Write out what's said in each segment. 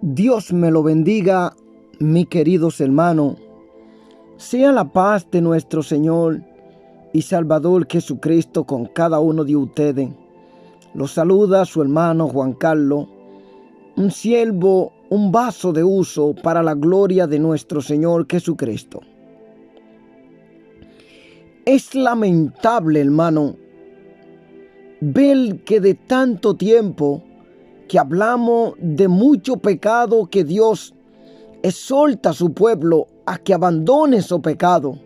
Dios me lo bendiga, mis queridos hermanos. Sea la paz de nuestro Señor y Salvador Jesucristo con cada uno de ustedes. Los saluda su hermano Juan Carlos, un siervo, un vaso de uso para la gloria de nuestro Señor Jesucristo. Es lamentable, hermano, ver que de tanto tiempo que hablamos de mucho pecado, que Dios exhorta a su pueblo a que abandone su pecado,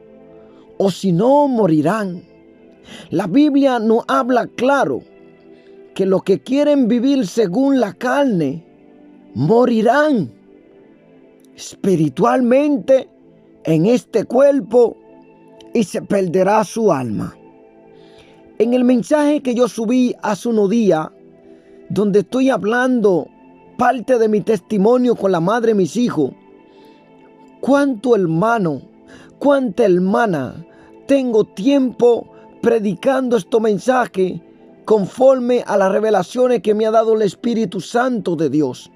o si no morirán. La Biblia nos habla claro que los que quieren vivir según la carne morirán espiritualmente en este cuerpo y se perderá su alma. En el mensaje que yo subí hace unos días, donde estoy hablando parte de mi testimonio con la madre de mis hijos, cuánto hermano, cuánta hermana tengo tiempo predicando este mensaje conforme a las revelaciones que me ha dado el Espíritu Santo de Dios.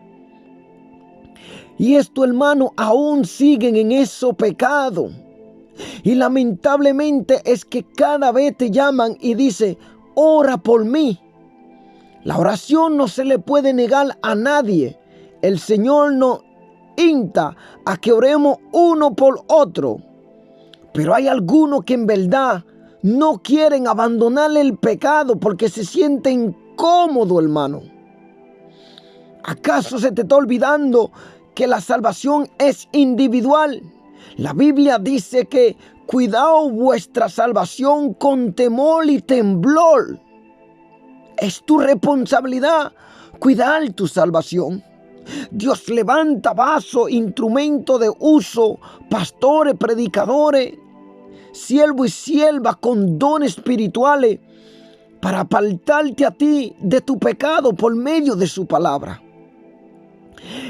Y estos hermanos aún siguen en ese pecado. Y lamentablemente es que cada vez te llaman y dicen, ora por mí. La oración no se le puede negar a nadie. El Señor nos insta a que oremos uno por otro. Pero hay algunos que en verdad no quieren abandonar el pecado porque se sienten cómodos, hermano. ¿Acaso se te está olvidando que la salvación es individual? La Biblia dice que cuidado vuestra salvación con temor y temblor. Es tu responsabilidad cuidar tu salvación. Dios levanta vasos, instrumentos de uso, pastores, predicadores, siervos y siervas con dones espirituales para apartarte a ti de tu pecado por medio de su palabra.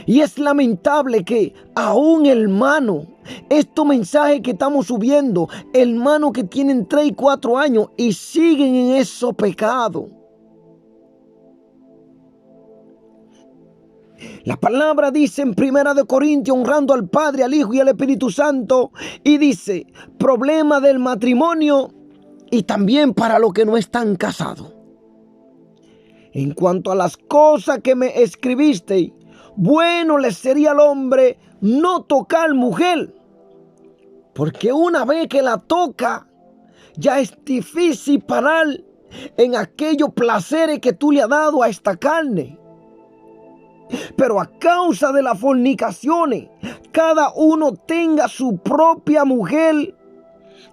Y es lamentable que aún, hermano, estos mensajes que estamos subiendo, hermanos que tienen 3 y 4 años y siguen en esos pecados. La palabra dice en 1 Corintios, honrando al Padre, al Hijo y al Espíritu Santo, y dice, problema del matrimonio y también para los que no están casados. En cuanto a las cosas que me escribiste, bueno le sería al hombre no tocar mujer, porque una vez que la toca, ya es difícil parar en aquellos placeres que tú le has dado a esta carne. Pero a causa de las fornicaciones, cada uno tenga su propia mujer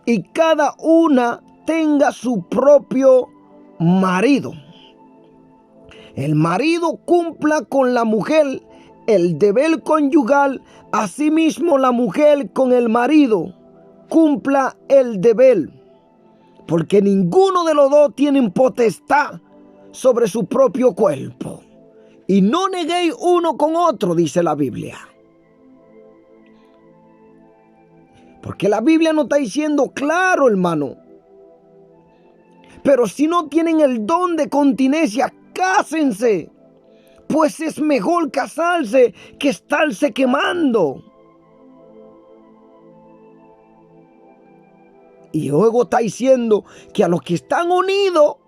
y cada una tenga su propio marido. El marido cumpla con la mujer el deber conyugal, asimismo la mujer con el marido cumpla el deber, porque ninguno de los dos tienen potestad sobre su propio cuerpo. Y no neguéis uno con otro, dice la Biblia. Porque la Biblia no está diciendo claro, hermano. Pero si no tienen el don de continencia, cásense. Pues es mejor casarse que estarse quemando. Y luego está diciendo que a los que están unidos,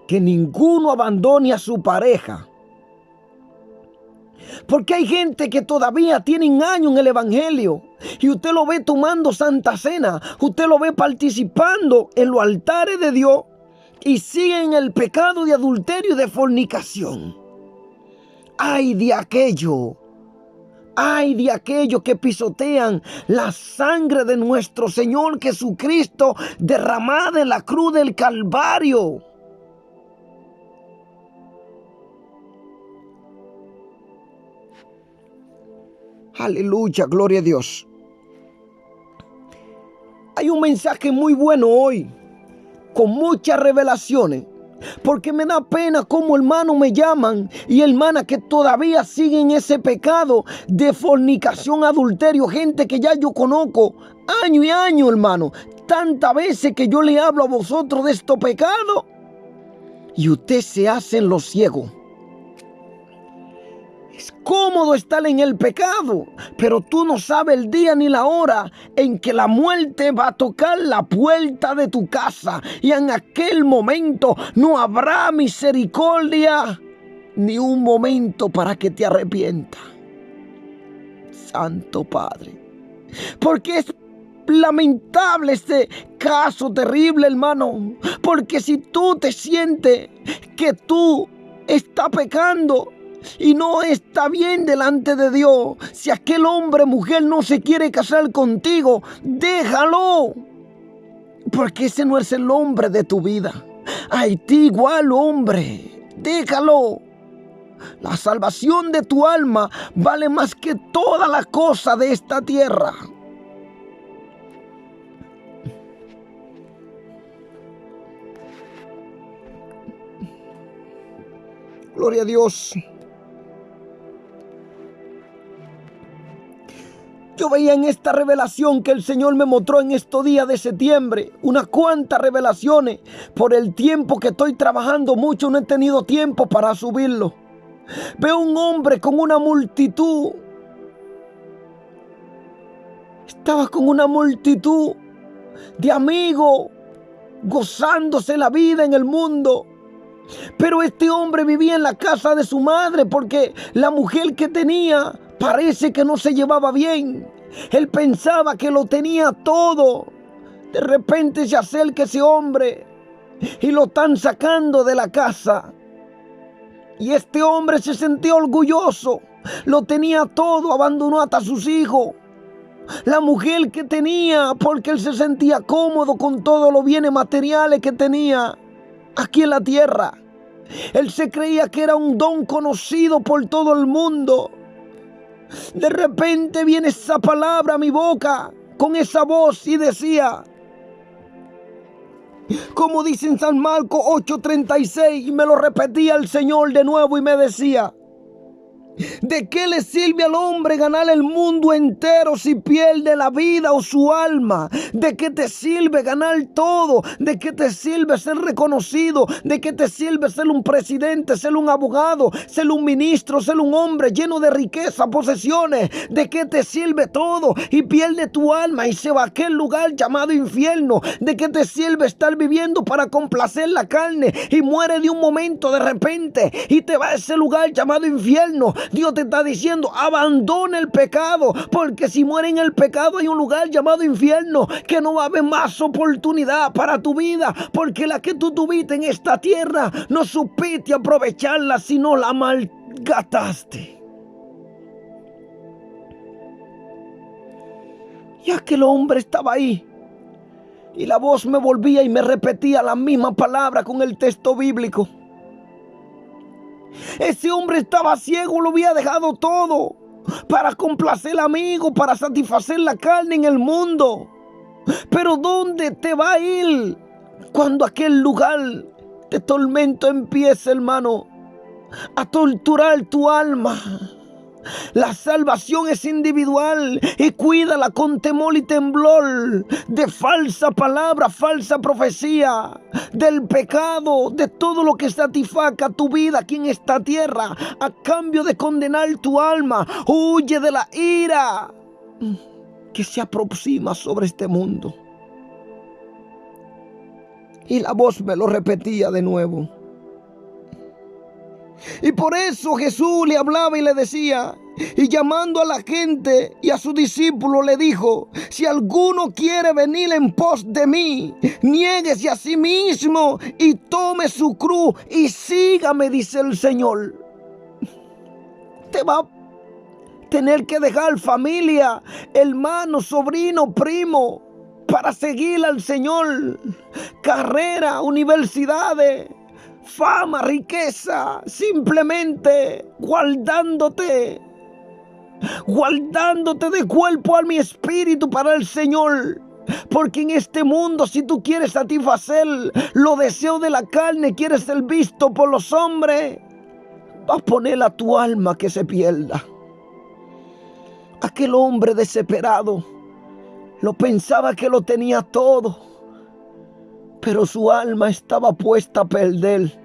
que ninguno abandone a su pareja. Porque hay gente que todavía tienen años en el evangelio y usted lo ve tomando Santa Cena, usted lo ve participando en los altares de Dios y sigue en el pecado de adulterio y de fornicación. Ay de aquellos que pisotean la sangre de nuestro Señor Jesucristo derramada en la cruz del Calvario. Aleluya, gloria a Dios. Hay un mensaje muy bueno hoy, con muchas revelaciones, porque me da pena cómo hermanos me llaman y hermanas que todavía siguen ese pecado de fornicación, adulterio, gente que ya yo conozco año y año, hermano. Tantas veces que yo le hablo a vosotros de estos pecados y ustedes se hacen los ciegos. Es cómodo estar en el pecado, pero tú no sabes el día ni la hora en que la muerte va a tocar la puerta de tu casa. Y en aquel momento no habrá misericordia ni un momento para que te arrepientas. Santo Padre. Porque es lamentable este caso terrible, hermano. Porque si tú te sientes que tú estás pecando y no está bien delante de Dios, si aquel hombre, mujer no se quiere casar contigo, déjalo. Porque ese no es el hombre de tu vida. A ti igual, hombre, déjalo. La salvación de tu alma vale más que toda la cosa de esta tierra. Gloria a Dios. Yo veía en esta revelación que el Señor me mostró en estos días de septiembre, unas cuantas revelaciones. Por el tiempo que estoy trabajando mucho, no he tenido tiempo para subirlo. Veo un hombre con una multitud. Estaba con una multitud de amigos, gozándose la vida en el mundo. Pero este hombre vivía en la casa de su madre porque la mujer que tenía parece que no se llevaba bien. Él pensaba que lo tenía todo. De repente se acerca ese hombre y lo están sacando de la casa. Y este hombre se sentía orgulloso. Lo tenía todo, abandonó hasta sus hijos. La mujer que tenía, porque él se sentía cómodo con todos los bienes materiales que tenía aquí en la tierra. Él se creía que era un don conocido por todo el mundo. De repente viene esa palabra a mi boca con esa voz y decía, como dice en San Marcos 8:36, y me lo repetía el Señor de nuevo y me decía, ¿de qué le sirve al hombre ganar el mundo entero si pierde la vida o su alma? ¿De qué te sirve ganar todo? ¿De qué te sirve ser reconocido? ¿De qué te sirve ser un presidente, ser un abogado, ser un ministro, ser un hombre lleno de riqueza, posesiones? ¿De qué te sirve todo y pierde tu alma y se va a aquel lugar llamado infierno? ¿De qué te sirve estar viviendo para complacer la carne y muere de un momento de repente y te va a ese lugar llamado infierno? Dios te está diciendo, abandona el pecado, porque si muere en el pecado hay un lugar llamado infierno, que no va a haber más oportunidad para tu vida, porque la que tú tuviste en esta tierra no supiste aprovecharla, sino la malgastaste. Y aquel hombre estaba ahí, y la voz me volvía y me repetía la misma palabra con el texto bíblico. Ese hombre estaba ciego, lo había dejado todo para complacer al amigo, para satisfacer la carne en el mundo. Pero ¿dónde te va a ir cuando aquel lugar de tormento empiece, hermano, a torturar tu alma? La salvación es individual y cuídala con temor y temblor de falsa palabra, falsa profecía, del pecado, de todo lo que satisfaga tu vida aquí en esta tierra a cambio de condenar tu alma. Huye de la ira que se aproxima sobre este mundo. Y la voz me lo repetía de nuevo. Y por eso Jesús le hablaba y le decía, y llamando a la gente y a sus discípulos le dijo, si alguno quiere venir en pos de mí, niéguese a sí mismo y tome su cruz y sígame, dice el Señor. Te va a tener que dejar familia, hermano, sobrino, primo, para seguir al Señor. Carrera, universidades, fama, riqueza, simplemente guardándote de cuerpo, alma y espíritu para el Señor. Porque en este mundo, si tú quieres satisfacer los deseos de la carne, quieres ser visto por los hombres, vas a poner a tu alma que se pierda. Aquel hombre desesperado lo pensaba que lo tenía todo, pero su alma estaba puesta a perder,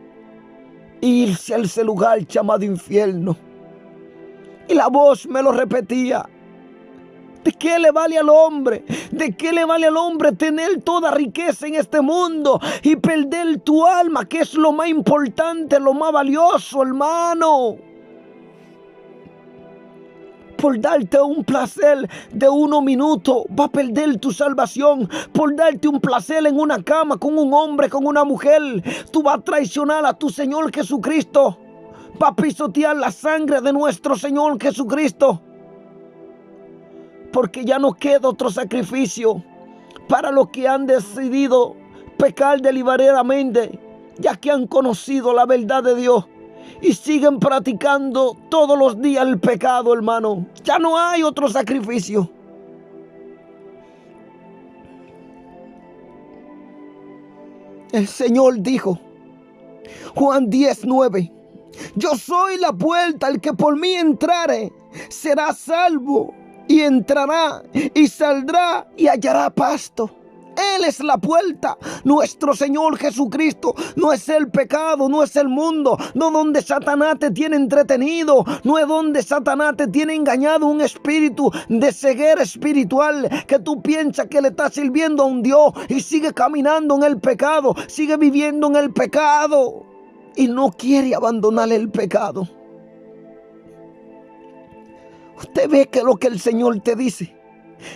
irse a ese lugar llamado infierno. Y la voz me lo repetía. ¿De qué le vale al hombre? ¿De qué le vale al hombre tener toda riqueza en este mundo y perder tu alma, que es lo más importante, lo más valioso, hermano? Por darte un placer de unos minutos, va a perder tu salvación. Por darte un placer en una cama con un hombre, con una mujer, tú vas a traicionar a tu Señor Jesucristo. Va a pisotear la sangre de nuestro Señor Jesucristo. Porque ya no queda otro sacrificio para los que han decidido pecar deliberadamente, ya que han conocido la verdad de Dios y siguen practicando todos los días el pecado, hermano. Ya no hay otro sacrificio. El Señor dijo, Juan 10:9, yo soy la puerta, el que por mí entrare será salvo. Y entrará y saldrá y hallará pasto. Él es la puerta, nuestro Señor Jesucristo. No es el pecado, no es el mundo, no donde Satanás te tiene entretenido, no es donde Satanás te tiene engañado, un espíritu de ceguera espiritual, que tú piensas que le estás sirviendo a un Dios y sigue caminando en el pecado, sigue viviendo en el pecado y no quiere abandonar el pecado. Usted ve que lo que el Señor te dice,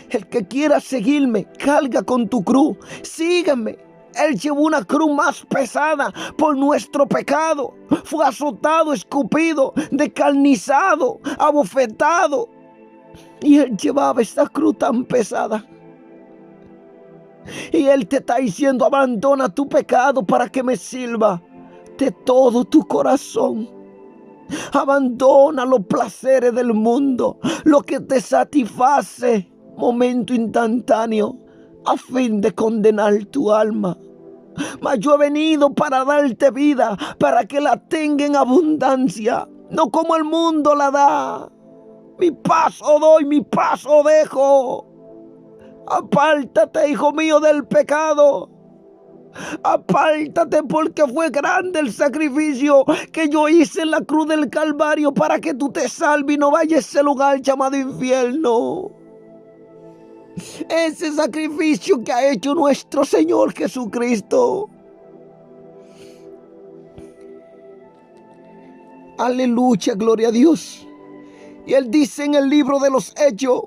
el que quiera seguirme, carga con tu cruz, sígueme. Él llevó una cruz más pesada por nuestro pecado. Fue azotado, escupido, descarnizado, abofetado. Y Él llevaba esa cruz tan pesada. Y Él te está diciendo, abandona tu pecado para que me sirva de todo tu corazón. Abandona los placeres del mundo, lo que te satisface momento instantáneo, a fin de condenar tu alma. Mas yo he venido para darte vida, para que la tenga en abundancia, no como el mundo la da. Mi paz os doy, mi paz os dejo. Apártate, hijo mío, del pecado. Apártate, porque fue grande el sacrificio que yo hice en la cruz del Calvario para que tú te salves y no vayas a ese lugar llamado infierno. Ese sacrificio que ha hecho nuestro Señor Jesucristo. Aleluya, gloria a Dios. Y Él dice en el libro de los Hechos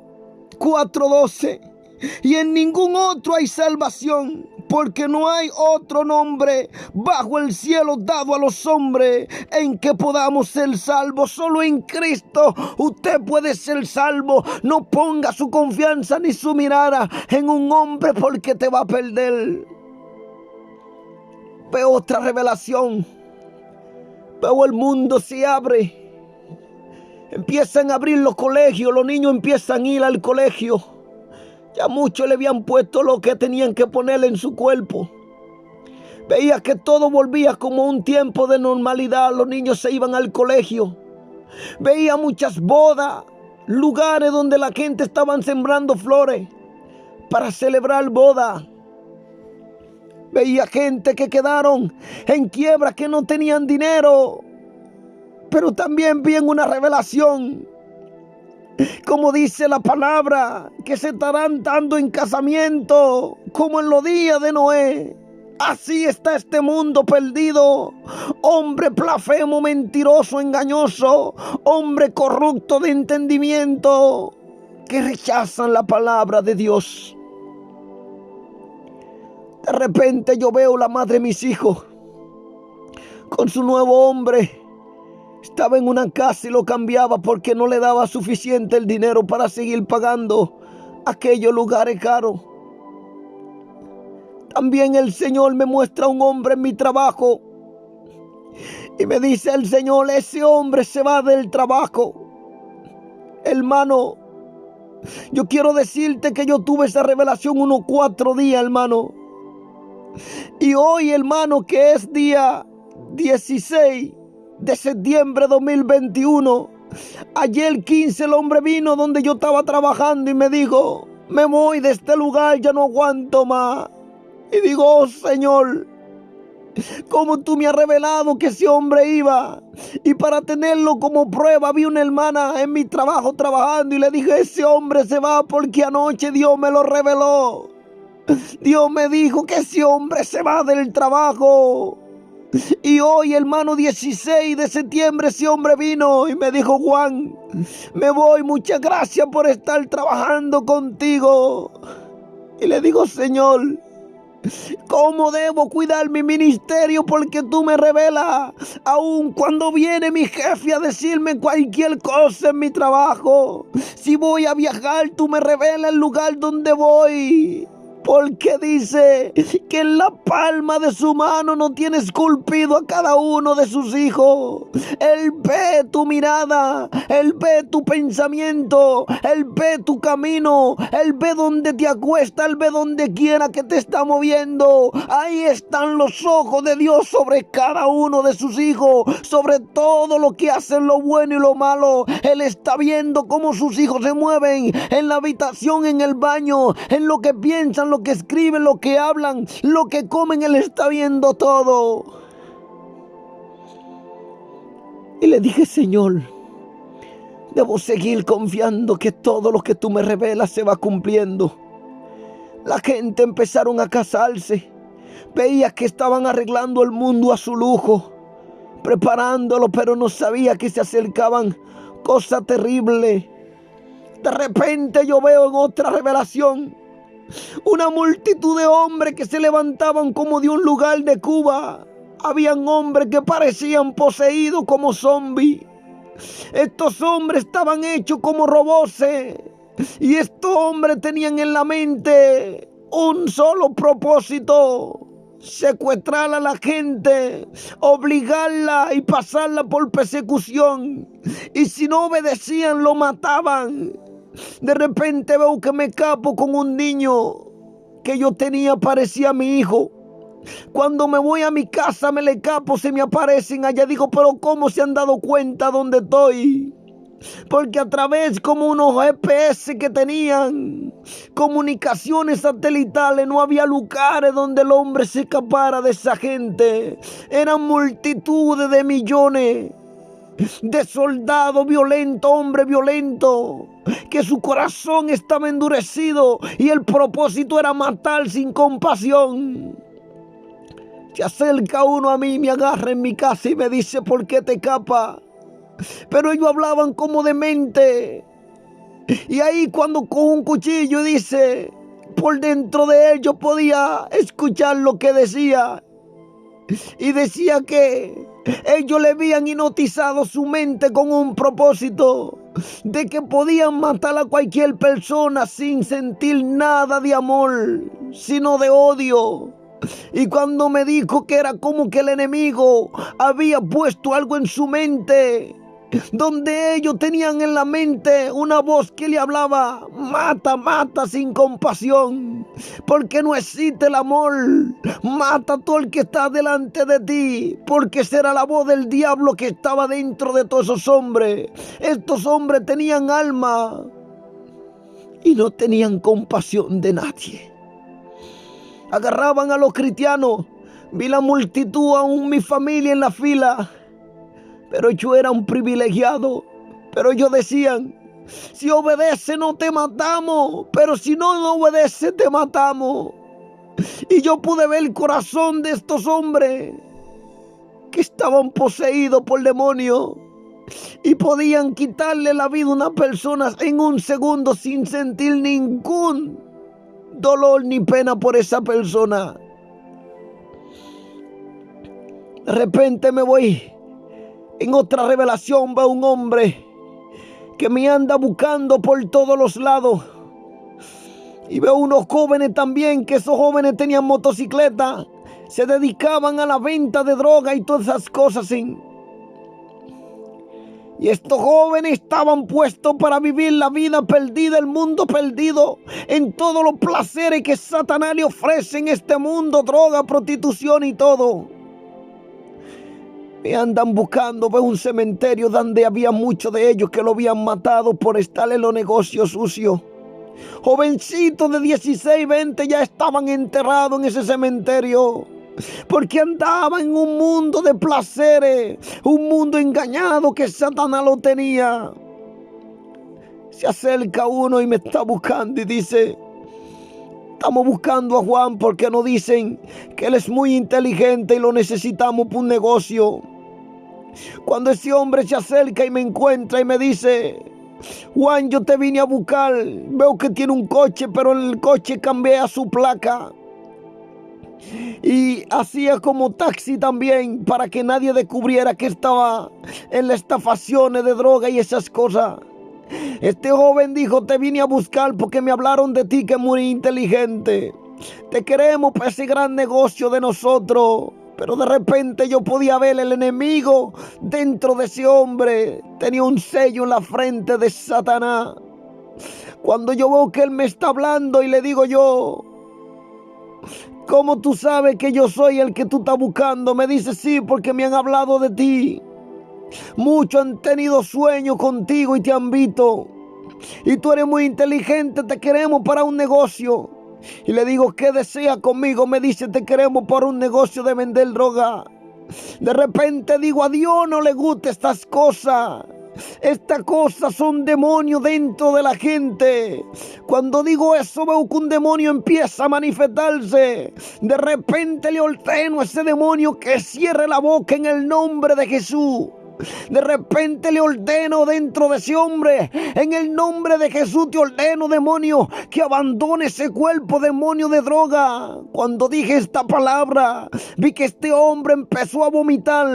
4:12, y en ningún otro hay salvación, porque no hay otro nombre bajo el cielo dado a los hombres en que podamos ser salvos. Solo en Cristo usted puede ser salvo. No ponga su confianza ni su mirada en un hombre, porque te va a perder. Veo otra revelación. Veo el mundo se abre. Empiezan a abrir los colegios. Los niños empiezan a ir al colegio. Ya muchos le habían puesto lo que tenían que ponerle en su cuerpo. Veía que todo volvía como un tiempo de normalidad. Los niños se iban al colegio. Veía muchas bodas, lugares donde la gente estaban sembrando flores para celebrar bodas. Veía gente que quedaron en quiebra, que no tenían dinero. Pero también vi en una revelación, como dice la palabra, que se estarán dando en casamiento como en los días de Noé. Así está este mundo perdido. Hombre blasfemo, mentiroso, engañoso. Hombre corrupto de entendimiento, que rechazan la palabra de Dios. De repente yo veo la madre de mis hijos con su nuevo hombre. Estaba en una casa y lo cambiaba porque no le daba suficiente el dinero para seguir pagando aquellos lugares caros. También el Señor me muestra un hombre en mi trabajo y me dice el Señor, ese hombre se va del trabajo. Hermano, yo quiero decirte que yo tuve esa revelación unos 4 días, hermano. Y hoy, hermano, que es día 16 de septiembre de 2021, ayer 15 el hombre vino donde yo estaba trabajando y me dijo, me voy de este lugar, ya no aguanto más. Y digo, oh Señor, Cómo tú me has revelado que ese hombre iba. Y para tenerlo como prueba, vi una hermana en mi trabajo trabajando y le dije, ese hombre se va porque anoche Dios me lo reveló. Dios me dijo que ese hombre se va del trabajo. Y hoy, hermano, 16 de septiembre, ese hombre vino y me dijo, Juan, me voy, muchas gracias por estar trabajando contigo. Y le digo, Señor, ¿cómo debo cuidar mi ministerio? Porque tú me revelas, aun cuando viene mi jefe a decirme cualquier cosa en mi trabajo. Si voy a viajar, tú me revelas el lugar donde voy. Porque dice que en la palma de su mano no tiene esculpido a cada uno de sus hijos. Él ve tu mirada, Él ve tu pensamiento, Él ve tu camino, Él ve donde te acuestas, Él ve donde quiera que te está moviendo. Ahí están los ojos de Dios sobre cada uno de sus hijos, sobre todo lo que hacen, lo bueno y lo malo. Él está viendo cómo sus hijos se mueven en la habitación, en el baño, en lo que piensan, lo que escriben, lo que hablan, lo que comen. Él está viendo todo. Y le dije, Señor, debo seguir confiando que todo lo que tú me revelas se va cumpliendo. La gente empezaron a casarse. Veía que estaban arreglando el mundo a su lujo, preparándolo, pero no sabía que se acercaban cosas terribles. De repente yo veo en otra revelación una multitud de hombres que se levantaban como de un lugar de Cuba. Habían hombres que parecían poseídos como zombies. Estos hombres estaban hechos como robots. Y estos hombres tenían en la mente un solo propósito: secuestrar a la gente, obligarla y pasarla por persecución. Y si no obedecían, lo mataban. De repente veo que me escapo con un niño que yo tenía, parecía mi hijo. Cuando me voy a mi casa me le escapo, se me aparecen allá. Digo, pero ¿cómo se han dado cuenta dónde estoy? Porque a través como unos GPS que tenían, comunicaciones satelitales, no había lugares donde el hombre se escapara de esa gente. Eran multitudes de millones de soldados violentos, hombres violentos, que su corazón estaba endurecido y el propósito era matar sin compasión. Se acerca uno a mí, me agarra en mi casa y me dice, ¿por qué te escapas? Pero ellos hablaban como demente. Y ahí cuando con un cuchillo dice, por dentro de él yo podía escuchar lo que decía. Y decía que ellos le habían hipnotizado su mente con un propósito de que podían matar a cualquier persona sin sentir nada de amor, sino de odio. Y cuando me dijo que era como que el enemigo había puesto algo en su mente, donde ellos tenían en la mente una voz que le hablaba, mata, mata sin compasión, porque no existe el amor. Mata a todo el que está delante de ti, porque será la voz del diablo que estaba dentro de todos esos hombres. Estos hombres tenían alma y no tenían compasión de nadie. Agarraban a los cristianos. Vi la multitud, aún mi familia en la fila. Pero yo era un privilegiado. Pero ellos decían, si obedece no te matamos, pero si no obedece te matamos. Y yo pude ver el corazón de estos hombres que estaban poseídos por demonios y podían quitarle la vida a una persona en un segundo sin sentir ningún dolor ni pena por esa persona. De repente me voy. En otra revelación va un hombre que me anda buscando por todos los lados. Y veo unos jóvenes también, que esos jóvenes tenían motocicleta. Se dedicaban a la venta de droga y todas esas cosas. Y estos jóvenes estaban puestos para vivir la vida perdida, el mundo perdido, en todos los placeres que Satanás le ofrece en este mundo, droga, prostitución y todo. Me andan buscando, veo un cementerio donde había muchos de ellos que lo habían matado por estar en los negocios sucios. Jovencitos de 16, 20 ya estaban enterrados en ese cementerio. porque andaba en un mundo de placeres, un mundo engañado que Satanás lo tenía. Se acerca uno y me está buscando y dice: estamos buscando a Juan porque nos dicen que él es muy inteligente y lo necesitamos para un negocio. Cuando ese hombre se acerca y me encuentra y me dice: Juan, yo te vine a buscar, veo que tiene un coche, pero el coche cambia su placa. Y hacía como taxi también para que nadie descubriera que estaba en las estafaciones de droga y esas cosas. Este joven dijo: te vine a buscar porque me hablaron de ti, que es muy inteligente. Te queremos para ese gran negocio de nosotros. Pero de repente yo podía ver el enemigo dentro de ese hombre. Tenía un sello en la frente de Satanás. Cuando yo veo que él me está hablando y le digo yo: ¿cómo tú sabes que yo soy el que tú estás buscando? Me dice: sí, porque me han hablado de ti. Muchos han tenido sueños contigo y te han visto. Y tú eres muy inteligente, te queremos para un negocio. Y le digo: ¿qué desea conmigo? Me dice: te queremos para un negocio de vender droga. De repente digo: a Dios no le gustan estas cosas. Estas cosas son demonios dentro de la gente. Cuando digo eso, veo que un demonio empieza a manifestarse. De repente le ordeno a ese demonio que cierre la boca en el nombre de Jesús. De repente le ordeno dentro de ese hombre: en el nombre de Jesús te ordeno, demonio, que abandone ese cuerpo, demonio de droga. Cuando dije esta palabra, vi que este hombre empezó a vomitar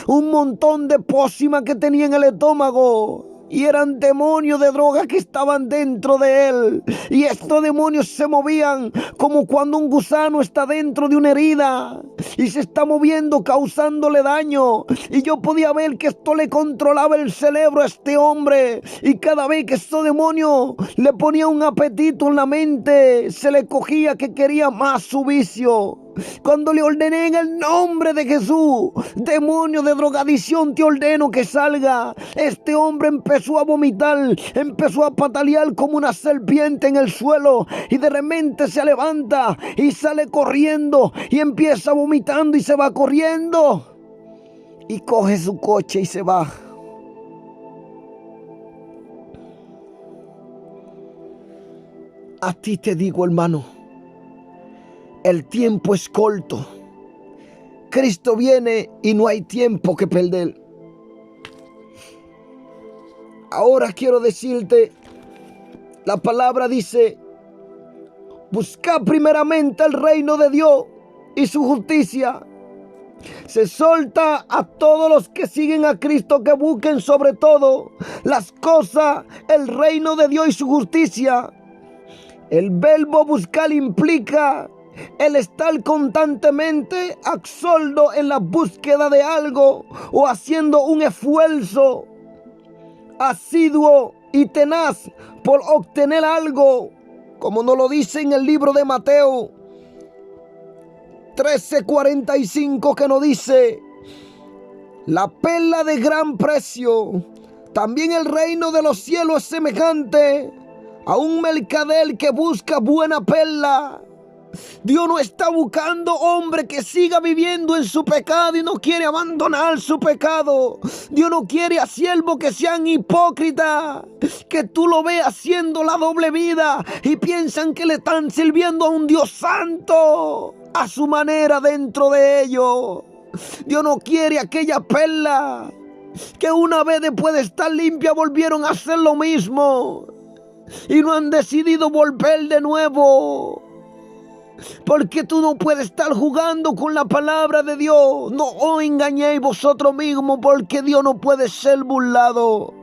un montón de pócimas que tenía en el estómago. Y eran demonios de droga que estaban dentro de él. Y estos demonios se movían como cuando un gusano está dentro de una herida y se está moviendo, causándole daño. Y yo podía ver que esto le controlaba el cerebro a este hombre. Y cada vez que estos demonios le ponía un apetito en la mente, se le cogía que quería más su vicio. Cuando le ordené en el nombre de Jesús: demonio de drogadicción, te ordeno que salga. Este hombre empezó a vomitar, empezó a patalear como una serpiente en el suelo. Y de repente se levanta y sale corriendo y empieza vomitando y se va corriendo. Y coge su coche y se va. A ti te digo, hermano, el tiempo es corto. Cristo viene y no hay tiempo que perder. Ahora quiero decirte, la palabra dice: buscad primeramente el reino de Dios y su justicia. Se exhorta a todos los que siguen a Cristo que busquen sobre todo las cosas, el reino de Dios y su justicia. El verbo buscar implica el estar constantemente absorto en la búsqueda de algo o haciendo un esfuerzo asiduo y tenaz por obtener algo, como nos lo dice en el libro de Mateo 13:45, que nos dice: la perla de gran precio. También el reino de los cielos es semejante a un mercader que busca buena perla. Dios no está buscando hombre que siga viviendo en su pecado y no quiere abandonar su pecado. Dios no quiere a siervos que sean hipócritas, que tú lo veas haciendo la doble vida y piensan que le están sirviendo a un Dios santo a su manera dentro de ellos. Dios no quiere aquella perla que una vez después de estar limpia volvieron a hacer lo mismo y no han decidido volver de nuevo. Porque tú no puedes estar jugando con la palabra de Dios. No os engañéis vosotros mismos, porque Dios no puede ser burlado.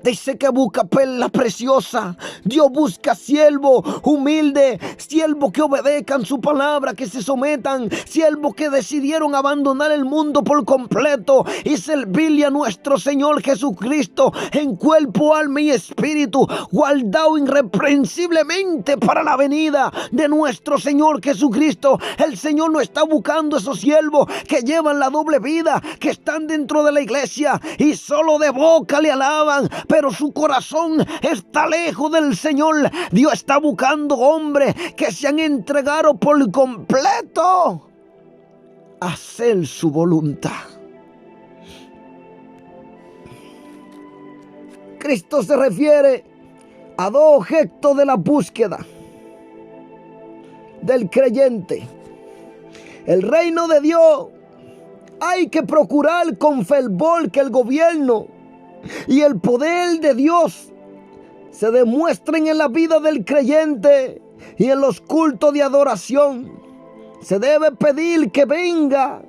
Dice que busca perla preciosa. Dios busca siervos humildes, siervos que obedezcan su palabra, que se sometan, siervos que decidieron abandonar el mundo por completo y servirle a nuestro Señor Jesucristo en cuerpo, alma y espíritu, guardado irreprensiblemente para la venida de nuestro Señor Jesucristo. El Señor no está buscando esos siervos que llevan la doble vida, que están dentro de la iglesia y solo de boca le alaban, pero su corazón está lejos del Señor. Dios está buscando hombres que se han entregado por completo a hacer su voluntad. Cristo se refiere a dos objetos de la búsqueda del creyente. El reino de Dios hay que procurar con fervor que el gobierno y el poder de Dios se demuestren en la vida del creyente y en los cultos de adoración. Se debe pedir que venga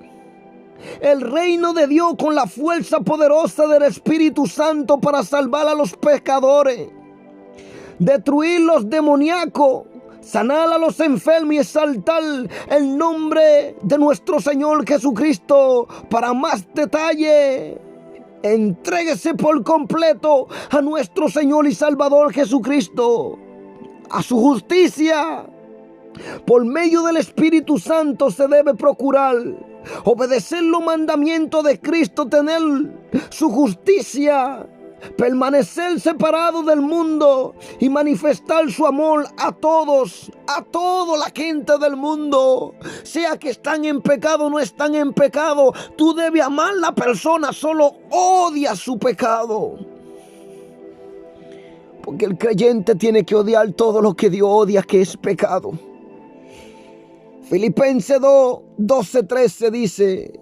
el reino de Dios con la fuerza poderosa del Espíritu Santo para salvar a los pecadores, destruir los demoníacos, sanar a los enfermos y exaltar el nombre de nuestro Señor Jesucristo. Para más detalle, entréguese por completo a nuestro Señor y Salvador Jesucristo, a su justicia. Por medio del Espíritu Santo se debe procurar obedecer los mandamientos de Cristo, tener su justicia, permanecer separado del mundo y manifestar su amor a todos, a toda la gente del mundo, sea que están en pecado o no están en pecado. Tú debes amar a la persona, solo odia su pecado, porque el creyente tiene que odiar todo lo que Dios odia, que es pecado. Filipenses 2:12-13 dice: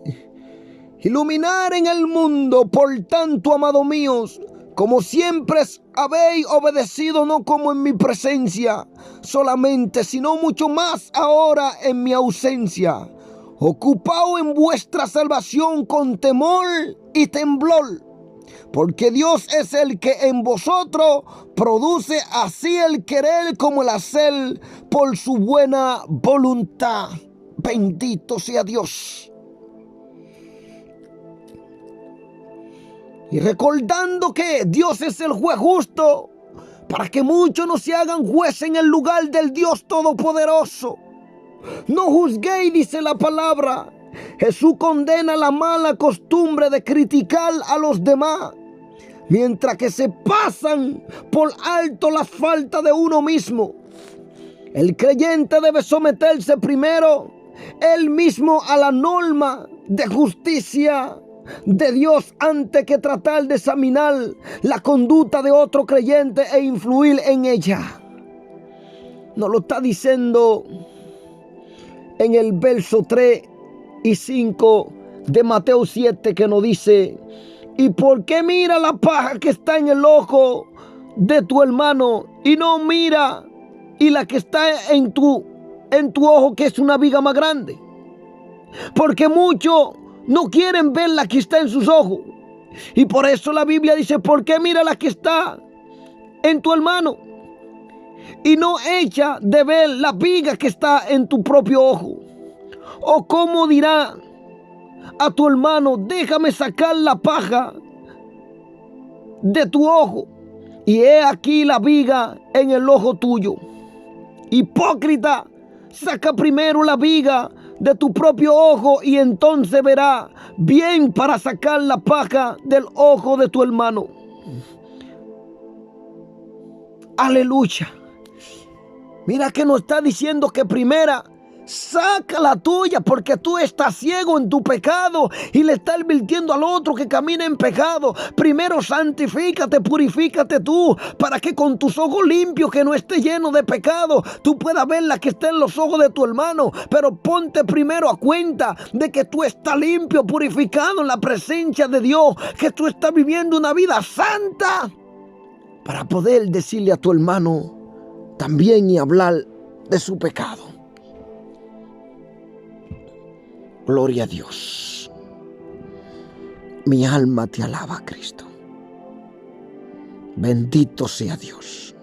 iluminar en el mundo, por tanto, amados míos, como siempre habéis obedecido, no como en mi presencia solamente, sino mucho más ahora en mi ausencia. Ocupaos en vuestra salvación con temor y temblor, porque Dios es el que en vosotros produce así el querer como el hacer por su buena voluntad. Bendito sea Dios. Y recordando que Dios es el juez justo, para que muchos no se hagan jueces en el lugar del Dios Todopoderoso. No juzguéis, dice la palabra. Jesús condena la mala costumbre de criticar a los demás, mientras que se pasan por alto la falta de uno mismo. El creyente debe someterse primero él mismo a la norma de justicia de Dios antes que tratar de examinar la conducta de otro creyente e influir en ella. Nos lo está diciendo en el verso 3 y 5 de Mateo 7, que nos dice: ¿y por qué mira la paja que está en el ojo de tu hermano y no mira y la que está en tu ojo, que es una viga más grande? Porque muchos no quieren ver la que está en sus ojos, y por eso la Biblia dice: ¿por qué mira la que está en tu hermano y no echa de ver la viga que está en tu propio ojo? ¿O cómo dirá a tu hermano: déjame sacar la paja de tu ojo, y he aquí la viga en el ojo tuyo? Hipócrita, saca primero la viga de tu propio ojo, y entonces verá bien para sacar la paja del ojo de tu hermano. Aleluya. Mira que nos está diciendo que primera saca la tuya, porque tú estás ciego en tu pecado y le estás advirtiendo al otro que camina en pecado. Primero santifícate, purifícate tú, para que con tus ojos limpios, que no esté lleno de pecado, tú puedas ver la que está en los ojos de tu hermano. Pero ponte primero a cuenta de que tú estás limpio, purificado en la presencia de Dios, que tú estás viviendo una vida santa, para poder decirle a tu hermano también y hablar de su pecado. Gloria a Dios. Mi alma te alaba, Cristo. Bendito sea Dios.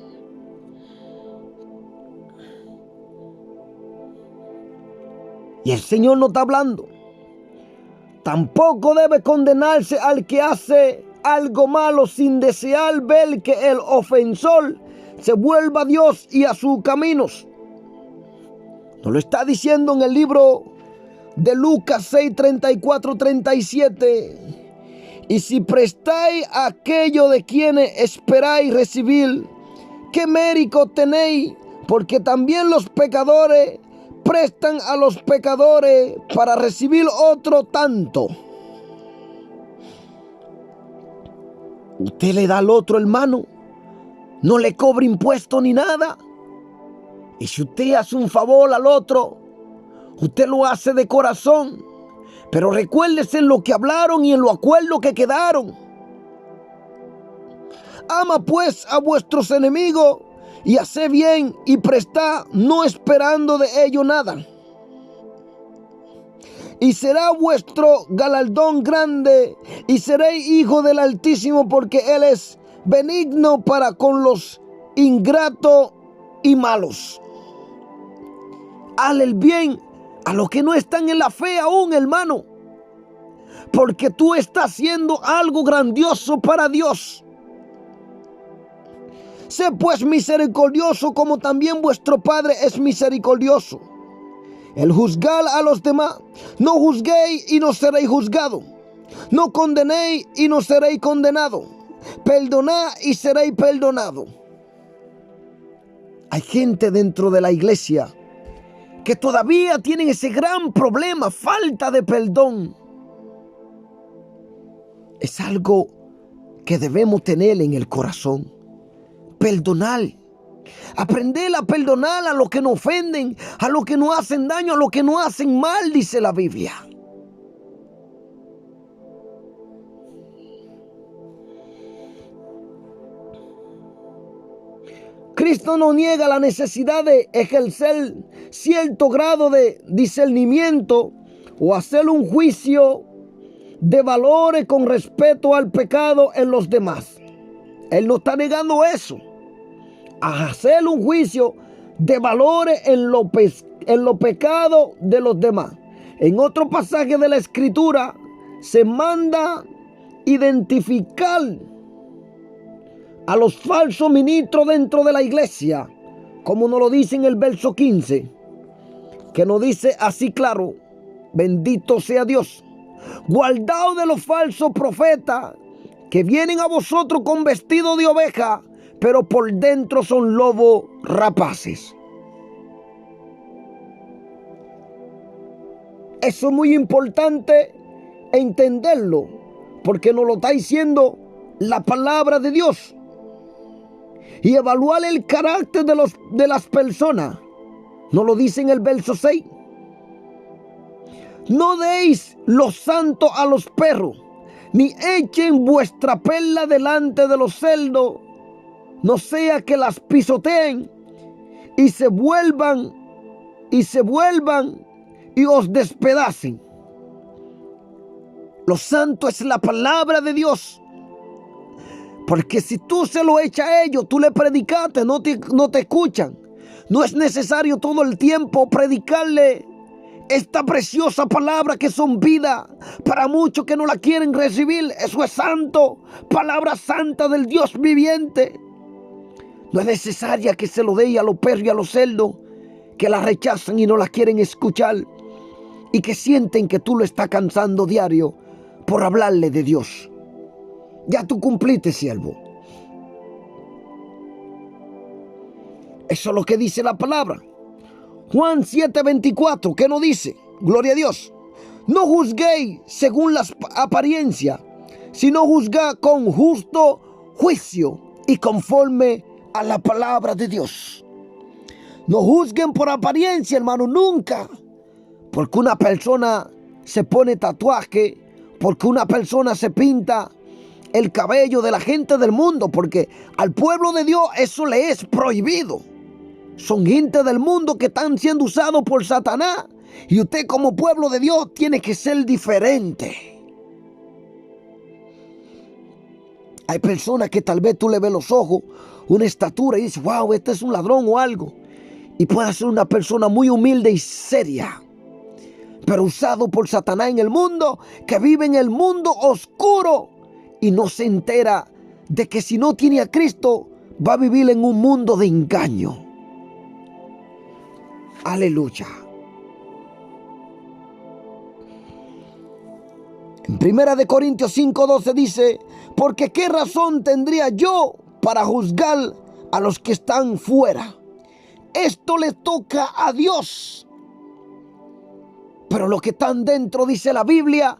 Y el Señor no está hablando. Tampoco debe condenarse al que hace algo malo sin desear ver que el ofensor se vuelva a Dios y a sus caminos. Nos lo está diciendo en el libro de Lucas 6:34-37. Y si prestáis aquello de quienes esperáis recibir, ¿qué mérito tenéis? Porque también los pecadores prestan a los pecadores para recibir otro tanto. Usted le da al otro, hermano, no le cobra impuesto ni nada. Y si usted hace un favor al otro, usted lo hace de corazón. Pero recuérdese en lo que hablaron y en lo acuerdo que quedaron. Ama pues a vuestros enemigos y haced bien y prestad, no esperando de ello nada. Y será vuestro galardón grande, y seréis hijos del Altísimo, porque Él es benigno para con los ingratos y malos. Hazle el bien a los que no están en la fe aún, hermano, porque tú estás haciendo algo grandioso para Dios. Sé pues misericordioso como también vuestro Padre es misericordioso. El juzgar a los demás. No juzguéis y no seréis juzgados. No condenéis y no seréis condenados. Perdonad y seréis perdonados. Hay gente dentro de la iglesia que todavía tienen ese gran problema, falta de perdón. Es algo que debemos tener en el corazón. Perdonar. Aprender a perdonar a los que nos ofenden, a los que nos hacen daño, a los que nos hacen mal, dice la Biblia. Cristo no niega la necesidad de ejercer cierto grado de discernimiento o hacer un juicio de valores con respecto al pecado en los demás. Él no está negando eso. A hacer un juicio de valores en lo pecado de los demás. En otro pasaje de la Escritura se manda identificar a los falsos ministros dentro de la iglesia, como nos lo dice en el verso 15, que nos dice así claro: bendito sea Dios, guardaos de los falsos profetas que vienen a vosotros con vestido de oveja, pero por dentro son lobos rapaces. Eso es muy importante entenderlo, porque nos lo está diciendo la palabra de Dios. Y evaluar el carácter de las personas, nos lo dice en el verso 6. No deis los santos a los perros, ni echen vuestra perla delante de los cerdos, no sea que las pisoteen y se vuelvan y os despedacen. Lo santo es la palabra de Dios. Porque si tú se lo echas a ellos, tú le predicaste, no te escuchan. No es necesario todo el tiempo predicarle esta preciosa palabra que son vida para muchos que no la quieren recibir. Eso es santo, palabra santa del Dios viviente. No es necesaria que se lo dé a los perros y a los cerdos que la rechazan y no la quieren escuchar y que sienten que tú lo estás cansando diario por hablarle de Dios. Ya tú cumpliste, siervo. Eso es lo que dice la palabra. Juan 7:24, ¿qué nos dice? Gloria a Dios. No juzguéis según las apariencias, sino juzgad con justo juicio y conforme a la palabra de Dios. No juzguen por apariencia, hermano, nunca. Porque una persona se pone tatuaje, porque una persona se pinta el cabello de la gente del mundo, porque al pueblo de Dios eso le es prohibido. Son gente del mundo que están siendo usados por Satanás, y usted como pueblo de Dios tiene que ser diferente. Hay personas que tal vez tú le ves los ojos, una estatura y dices: wow, este es un ladrón o algo, y puede ser una persona muy humilde y seria, pero usado por Satanás en el mundo, que vive en el mundo oscuro y no se entera de que si no tiene a Cristo va a vivir en un mundo de engaño. Aleluya. En 1 5:12 dice, porque qué razón tendría yo para juzgar a los que están fuera. Esto le toca a Dios. Pero los que están dentro, dice la Biblia,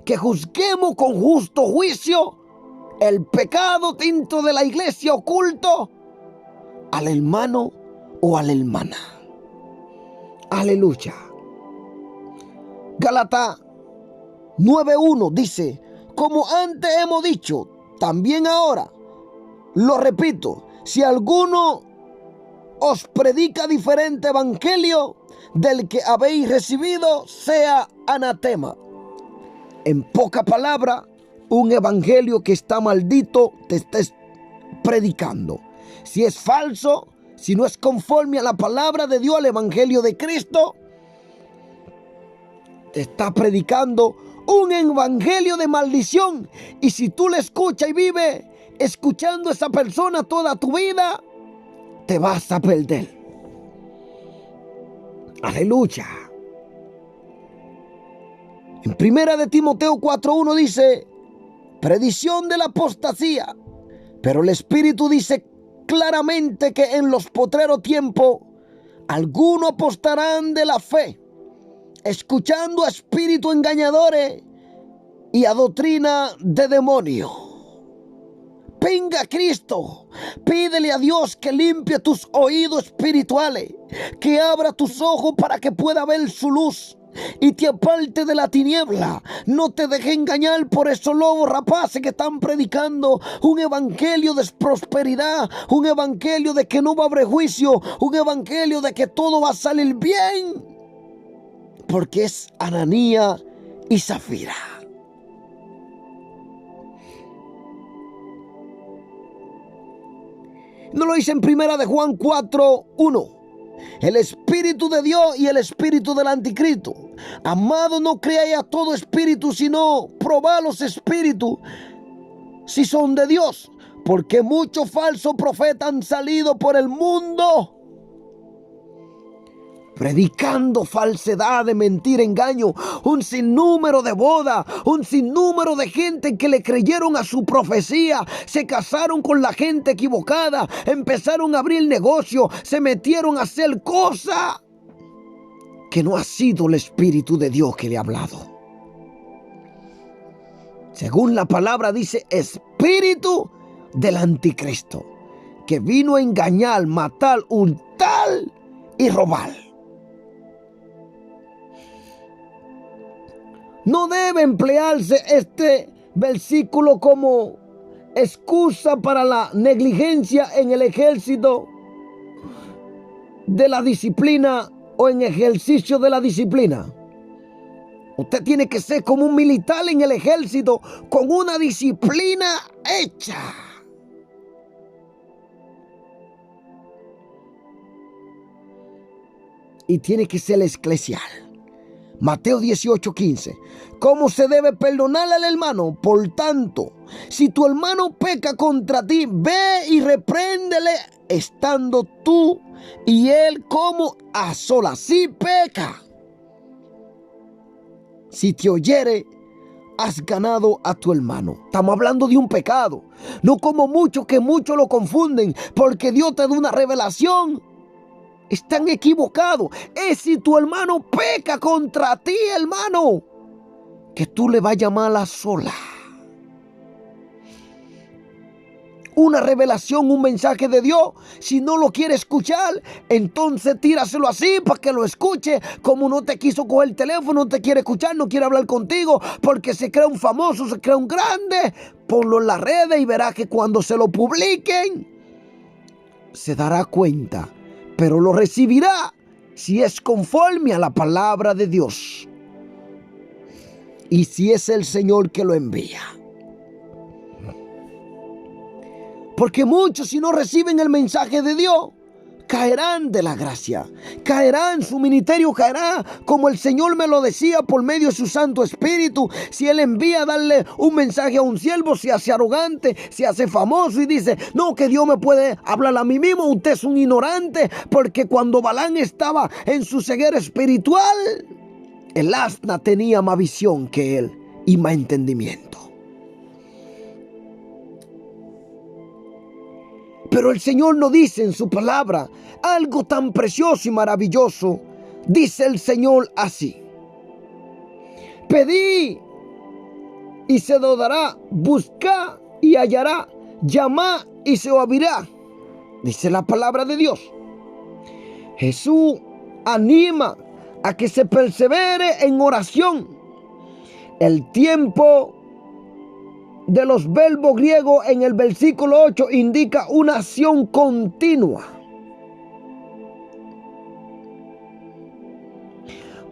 que juzguemos con justo juicio el pecado dentro de la iglesia oculto al hermano o a la hermana. Aleluya. Gálatas 9:1 dice, como antes hemos dicho, también ahora, lo repito, si alguno os predica diferente evangelio del que habéis recibido, sea anatema. En poca palabra, un evangelio que está maldito te estés predicando. Si es falso, si no es conforme a la palabra de Dios, al evangelio de Cristo, te está predicando un evangelio de maldición. Y si tú le escuchas y vives escuchando a esa persona toda tu vida, te vas a perder. Aleluya. En 1 Timoteo 4:1 dice, predicción de la apostasía. Pero el Espíritu dice claramente que en los postreros tiempos algunos apostarán de la fe, escuchando a espíritus engañadores y a doctrina de demonios. Venga Cristo, pídele a Dios que limpie tus oídos espirituales, que abra tus ojos para que pueda ver su luz y te aparte de la tiniebla. No te dejes engañar por esos lobos rapaces que están predicando un evangelio de prosperidad, un evangelio de que no va a haber juicio, un evangelio de que todo va a salir bien, porque es Ananías y Zafira. No lo dice en 1 Juan 4:1. El Espíritu de Dios y el Espíritu del Anticristo. Amado, no creáis a todo espíritu, sino probad los espíritus si son de Dios, porque muchos falsos profetas han salido por el mundo, predicando falsedad, de mentira, engaño. Un sinnúmero de bodas, un sinnúmero de gente que le creyeron a su profecía, se casaron con la gente equivocada, empezaron a abrir negocio, se metieron a hacer cosas que no ha sido el Espíritu de Dios que le ha hablado. Según la palabra dice, espíritu del anticristo, que vino a engañar, matar, hurtar y robar. No debe emplearse este versículo como excusa para la negligencia en el ejército de la disciplina o en ejercicio de la disciplina. Usted tiene que ser como un militar en el ejército con una disciplina hecha. Y tiene que ser eclesial. Mateo 18:15. ¿Cómo se debe perdonar al hermano? Por tanto, si tu hermano peca contra ti, ve y repréndele estando tú y él como a solas. Si peca, si te oyere, has ganado a tu hermano. Estamos hablando de un pecado. No como muchos, que muchos lo confunden, porque Dios te da una revelación. Están equivocados. Es si tu hermano peca contra ti, hermano, que tú le vas a llamar a sola. Una revelación, un mensaje de Dios. Si no lo quiere escuchar, entonces tíraselo así para que lo escuche. Como no te quiso coger el teléfono, no te quiere escuchar, no quiere hablar contigo, porque se cree un famoso, se cree un grande. Ponlo en las redes y verás que cuando se lo publiquen, se dará cuenta. Pero lo recibirá si es conforme a la palabra de Dios y si es el Señor que lo envía. Porque muchos, si no reciben el mensaje de Dios, caerán de la gracia, caerán, su ministerio caerá, como el Señor me lo decía por medio de su Santo Espíritu. Si Él envía a darle un mensaje a un siervo, se hace arrogante, se hace famoso y dice, no, que Dios me puede hablar a mí mismo, usted es un ignorante. Porque cuando Balaam estaba en su ceguera espiritual, el asna tenía más visión que él. y más entendimiento. Pero el Señor nos dice en su palabra algo tan precioso y maravilloso. Dice el Señor así: pedid y se os dará, buscad y hallará, llamad y se os abrirá. Dice la palabra de Dios. Jesús anima a que se persevere en oración. El tiempo de los verbos griegos en el versículo 8 indica una acción continua.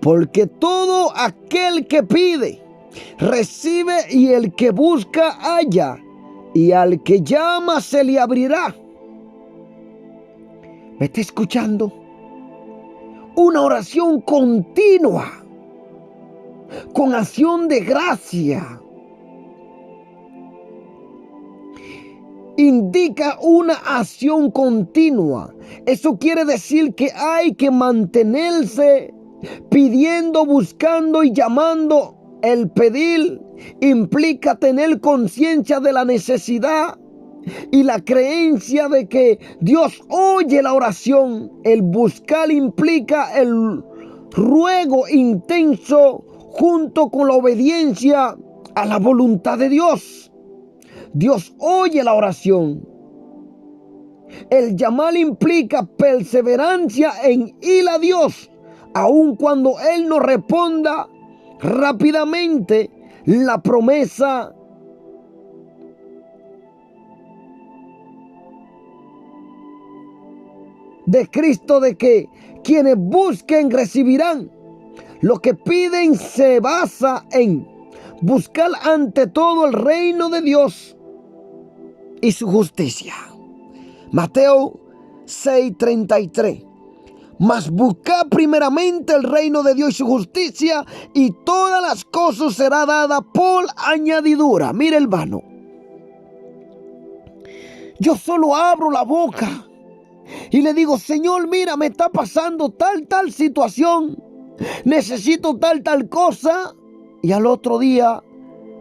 Porque todo aquel que pide, recibe, y el que busca, halla, y al que llama se le abrirá. ¿Me está escuchando? Una oración continua, con acción de gracia, indica una acción continua. Eso quiere decir que hay que mantenerse pidiendo, buscando y llamando. El pedir implica tener conciencia de la necesidad y la creencia de que Dios oye la oración. El buscar implica el ruego intenso junto con la obediencia a la voluntad de Dios. Dios oye la oración. El llamar implica perseverancia en ir a Dios, aun cuando Él no responda rápidamente. La promesa de Cristo de que quienes busquen recibirán. Lo que piden se basa en buscar ante todo el reino de Dios y su justicia. Mateo 6:33. Mas buscad primeramente el reino de Dios y su justicia, y todas las cosas serán dadas por añadidura. Mire, hermano, yo solo abro la boca y le digo: Señor, mira, me está pasando tal situación, necesito tal cosa, y al otro día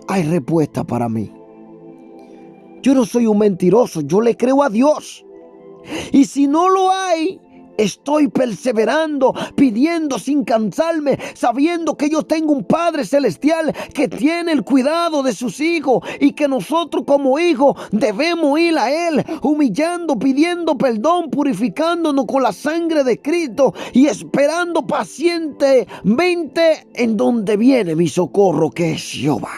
hay respuesta para mí. Yo no soy un mentiroso, yo le creo a Dios. Y si no lo hay, estoy perseverando, pidiendo sin cansarme, sabiendo que yo tengo un Padre Celestial que tiene el cuidado de sus hijos, y que nosotros como hijos debemos ir a Él, humillando, pidiendo perdón, purificándonos con la sangre de Cristo y esperando pacientemente en donde viene mi socorro, que es Jehová.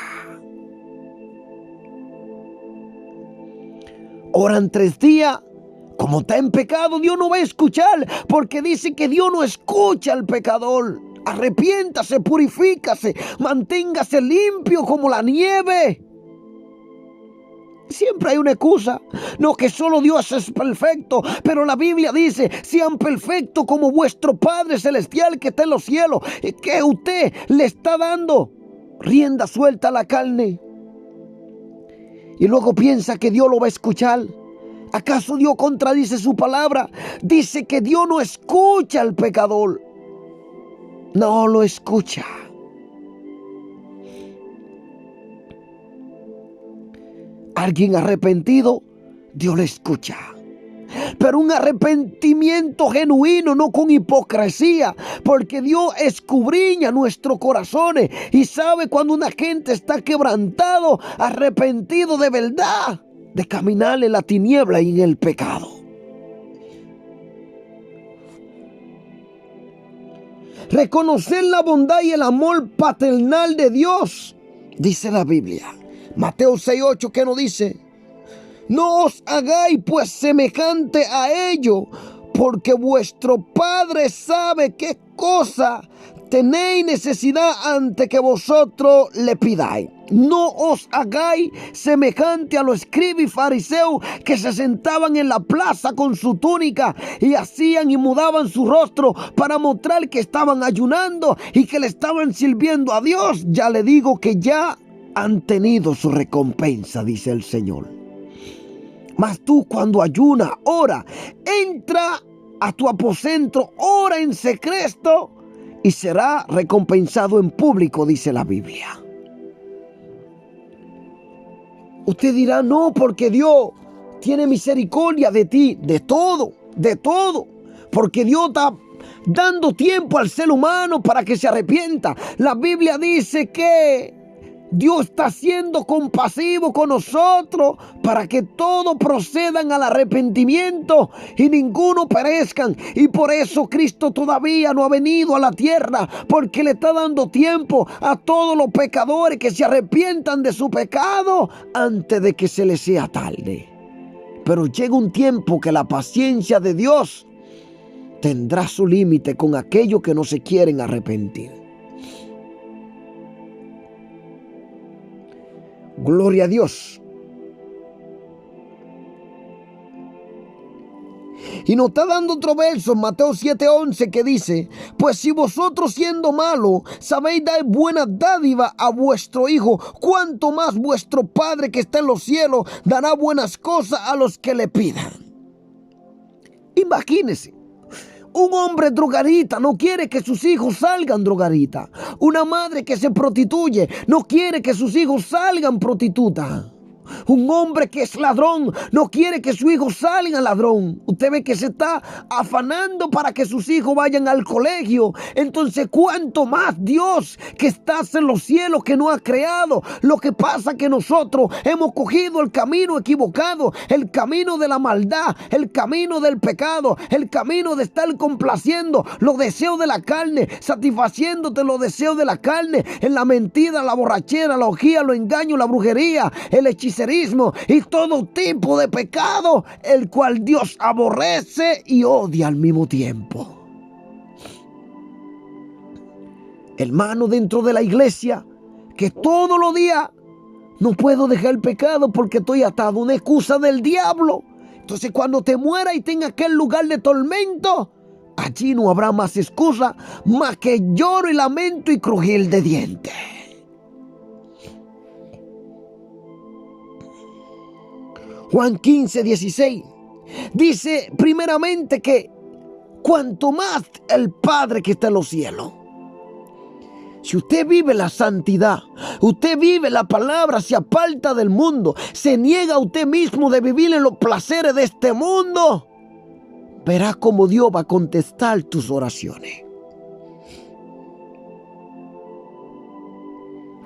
Oran 3 días. Como está en pecado, Dios no va a escuchar, porque dice que Dios no escucha al pecador. Arrepiéntase, purifícase, manténgase limpio como la nieve. Siempre hay una excusa. No, que solo Dios es perfecto. Pero la Biblia dice: sean perfectos como vuestro Padre Celestial que está en los cielos. Que usted le está dando rienda suelta a la carne, y luego piensa que Dios lo va a escuchar. ¿Acaso Dios contradice su palabra? Dice que Dios no escucha al pecador. No lo escucha. Alguien arrepentido, Dios le escucha. Pero un arrepentimiento genuino, no con hipocresía, porque Dios escudriña nuestros corazones y sabe cuando una gente está quebrantado, arrepentido de verdad de caminar en la tiniebla y en el pecado. Reconocer la bondad y el amor paternal de Dios, dice la Biblia. Mateo 6:8, ¿qué nos dice? No os hagáis pues semejante a ellos, porque vuestro Padre sabe qué cosa tenéis necesidad antes que vosotros le pidáis. No os hagáis semejante a los escribas y fariseos, que se sentaban en la plaza con su túnica y hacían y mudaban su rostro para mostrar que estaban ayunando y que le estaban sirviendo a Dios. Ya le digo que ya han tenido su recompensa, dice el Señor. Mas tú, cuando ayunas, ora, entra a tu aposento, ora en secreto y será recompensado en público, dice la Biblia. Usted dirá, no, porque Dios tiene misericordia de ti, de todo, porque Dios está dando tiempo al ser humano para que se arrepienta. La Biblia dice que Dios está siendo compasivo con nosotros para que todos procedan al arrepentimiento y ninguno perezcan. Y por eso Cristo todavía no ha venido a la tierra, porque le está dando tiempo a todos los pecadores que se arrepientan de su pecado antes de que se les sea tarde. Pero llega un tiempo que la paciencia de Dios tendrá su límite con aquellos que no se quieren arrepentir. Gloria a Dios. Y nos está dando otro verso en Mateo 7:11 que dice: pues si vosotros siendo malos sabéis dar buena dádiva a vuestro hijo, cuánto más vuestro Padre que está en los cielos dará buenas cosas a los que le pidan. Imagínense. Un hombre drogadicta no quiere que sus hijos salgan drogadictas. Una madre que se prostituye no quiere que sus hijos salgan prostitutas. Un hombre que es ladrón no quiere que su hijo salga ladrón. Usted ve que se está afanando para que sus hijos vayan al colegio. Entonces, ¿cuánto más Dios que estás en los cielos, que no ha creado? Lo que pasa es que nosotros hemos cogido el camino equivocado, el camino de la maldad, el camino del pecado, el camino de estar complaciendo los deseos de la carne, satisfaciéndote los deseos de la carne, en la mentira, la borrachera, la orgía, los engaños, la brujería, el hechicerismo y todo tipo de pecado, el cual Dios aborrece y odia al mismo tiempo. Hermano, dentro de la iglesia, que todos los días no puedo dejar el pecado porque estoy atado, una excusa del diablo. Entonces, cuando te muera y tenga aquel lugar de tormento, allí no habrá más excusa más que lloro y lamento y crujir de dientes. Juan 15:16 dice primeramente que cuanto más el Padre que está en los cielos. Si usted vive la santidad, usted vive la palabra, se aparta del mundo, se niega a usted mismo de vivir en los placeres de este mundo, verá cómo Dios va a contestar tus oraciones.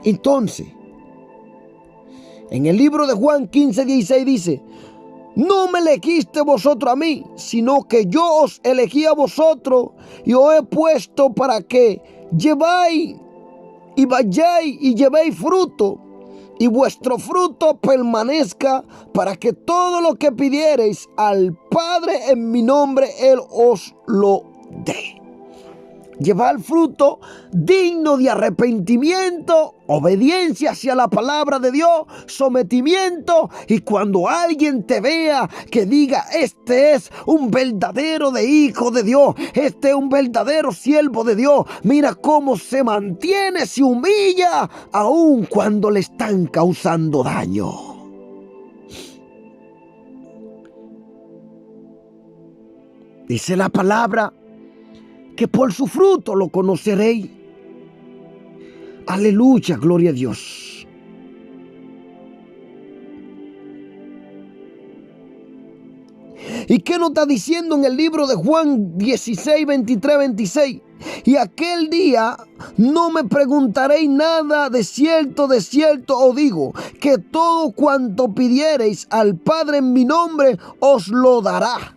Entonces, en el libro de Juan 15:16 dice: no me elegiste vosotros a mí, sino que yo os elegí a vosotros y os he puesto para que lleváis y vayáis y llevéis fruto, y vuestro fruto permanezca, para que todo lo que pidiereis al Padre en mi nombre, Él os lo dé. Llevar fruto digno de arrepentimiento, obediencia hacia la palabra de Dios, sometimiento. Y cuando alguien te vea, que diga: este es un verdadero hijo de Dios, este es un verdadero siervo de Dios. Mira cómo se mantiene, se humilla, aun cuando le están causando daño. Dice la palabra que por su fruto lo conoceréis. Aleluya, gloria a Dios. ¿Y qué nos está diciendo en el libro de Juan 16, 23, 26? Y aquel día no me preguntaréis nada, de cierto os digo, que todo cuanto pidiereis al Padre en mi nombre, os lo dará.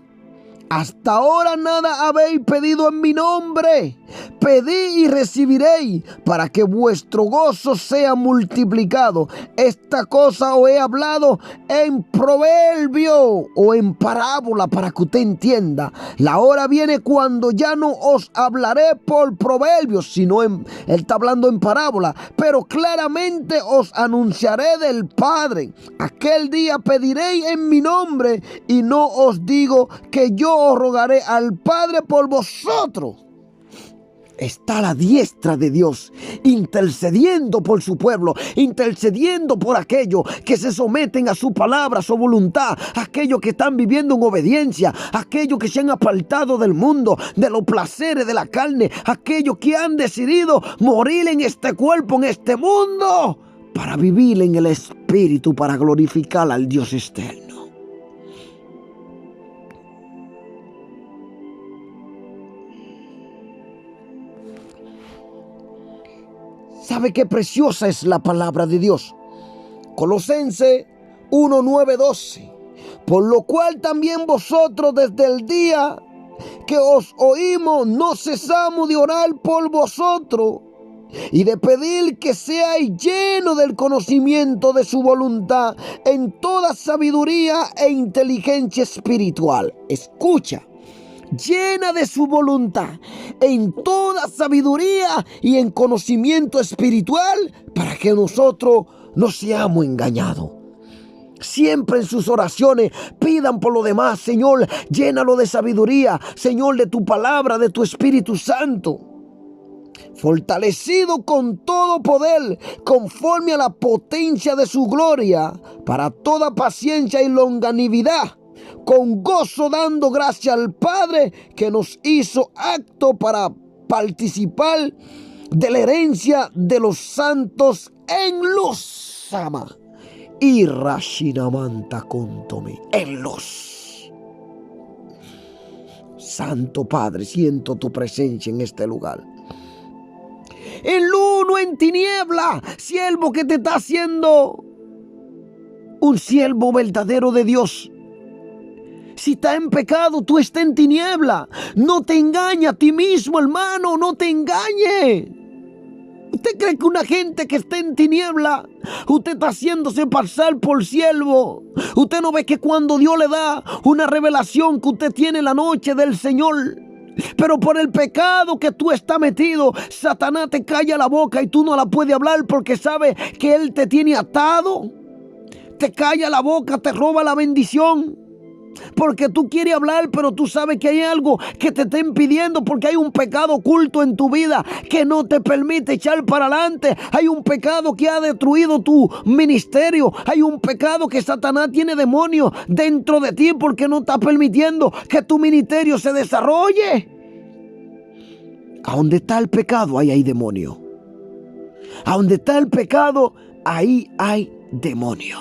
Hasta ahora nada habéis pedido en mi nombre. Pedid y recibiréis, para que vuestro gozo sea multiplicado. Esta cosa os he hablado en proverbio o en parábola, para que usted entienda. La hora viene cuando ya no os hablaré por proverbios, sino él está hablando en parábola, pero claramente os anunciaré del Padre. Aquel día pediréis en mi nombre, y no os digo que yo os rogaré al Padre por vosotros. Está a la diestra de Dios, intercediendo por su pueblo, intercediendo por aquellos que se someten a su palabra, a su voluntad, aquellos que están viviendo en obediencia, aquellos que se han apartado del mundo, de los placeres de la carne, aquellos que han decidido morir en este cuerpo, en este mundo, para vivir en el Espíritu, para glorificar al Dios externo. ¿Sabe qué preciosa es la palabra de Dios? Colosenses 1, 9, 12. Por lo cual también vosotros desde el día que os oímos no cesamos de orar por vosotros y de pedir que seáis llenos del conocimiento de su voluntad en toda sabiduría e inteligencia espiritual. Escucha. Llena de su voluntad en toda sabiduría y en conocimiento espiritual, para que nosotros no seamos engañados. Siempre en sus oraciones pidan por lo demás: Señor, llénalo de sabiduría, Señor, de tu palabra, de tu Espíritu Santo. Fortalecido con todo poder, conforme a la potencia de su gloria, para toda paciencia y longanimidad, con gozo dando gracias al Padre que nos hizo apto para participar de la herencia de los santos en luz. Ama. Y Rashinamanta Kontome, en luz. Santo Padre, siento tu presencia en este lugar. En luz, no en tiniebla, siervo que te está haciendo un siervo verdadero de Dios. Si está en pecado, tú estás en tiniebla. No te engañes a ti mismo, hermano, no te engañes. ¿Usted cree que una gente que está en tiniebla, usted está haciéndose pasar por siervo? Usted no ve que cuando Dios le da una revelación que usted tiene la noche del Señor, pero por el pecado que tú estás metido, Satanás te calla la boca y tú no la puedes hablar porque sabe que Él te tiene atado? Te calla la boca, te roba la bendición. Porque tú quieres hablar, pero tú sabes que hay algo que te está impidiendo, porque hay un pecado oculto en tu vida que no te permite echar para adelante. Hay un pecado que ha destruido tu ministerio. Hay un pecado que Satanás tiene demonio dentro de ti porque no está permitiendo que tu ministerio se desarrolle. A donde está el pecado, ahí hay demonio. A donde está el pecado, ahí hay demonio.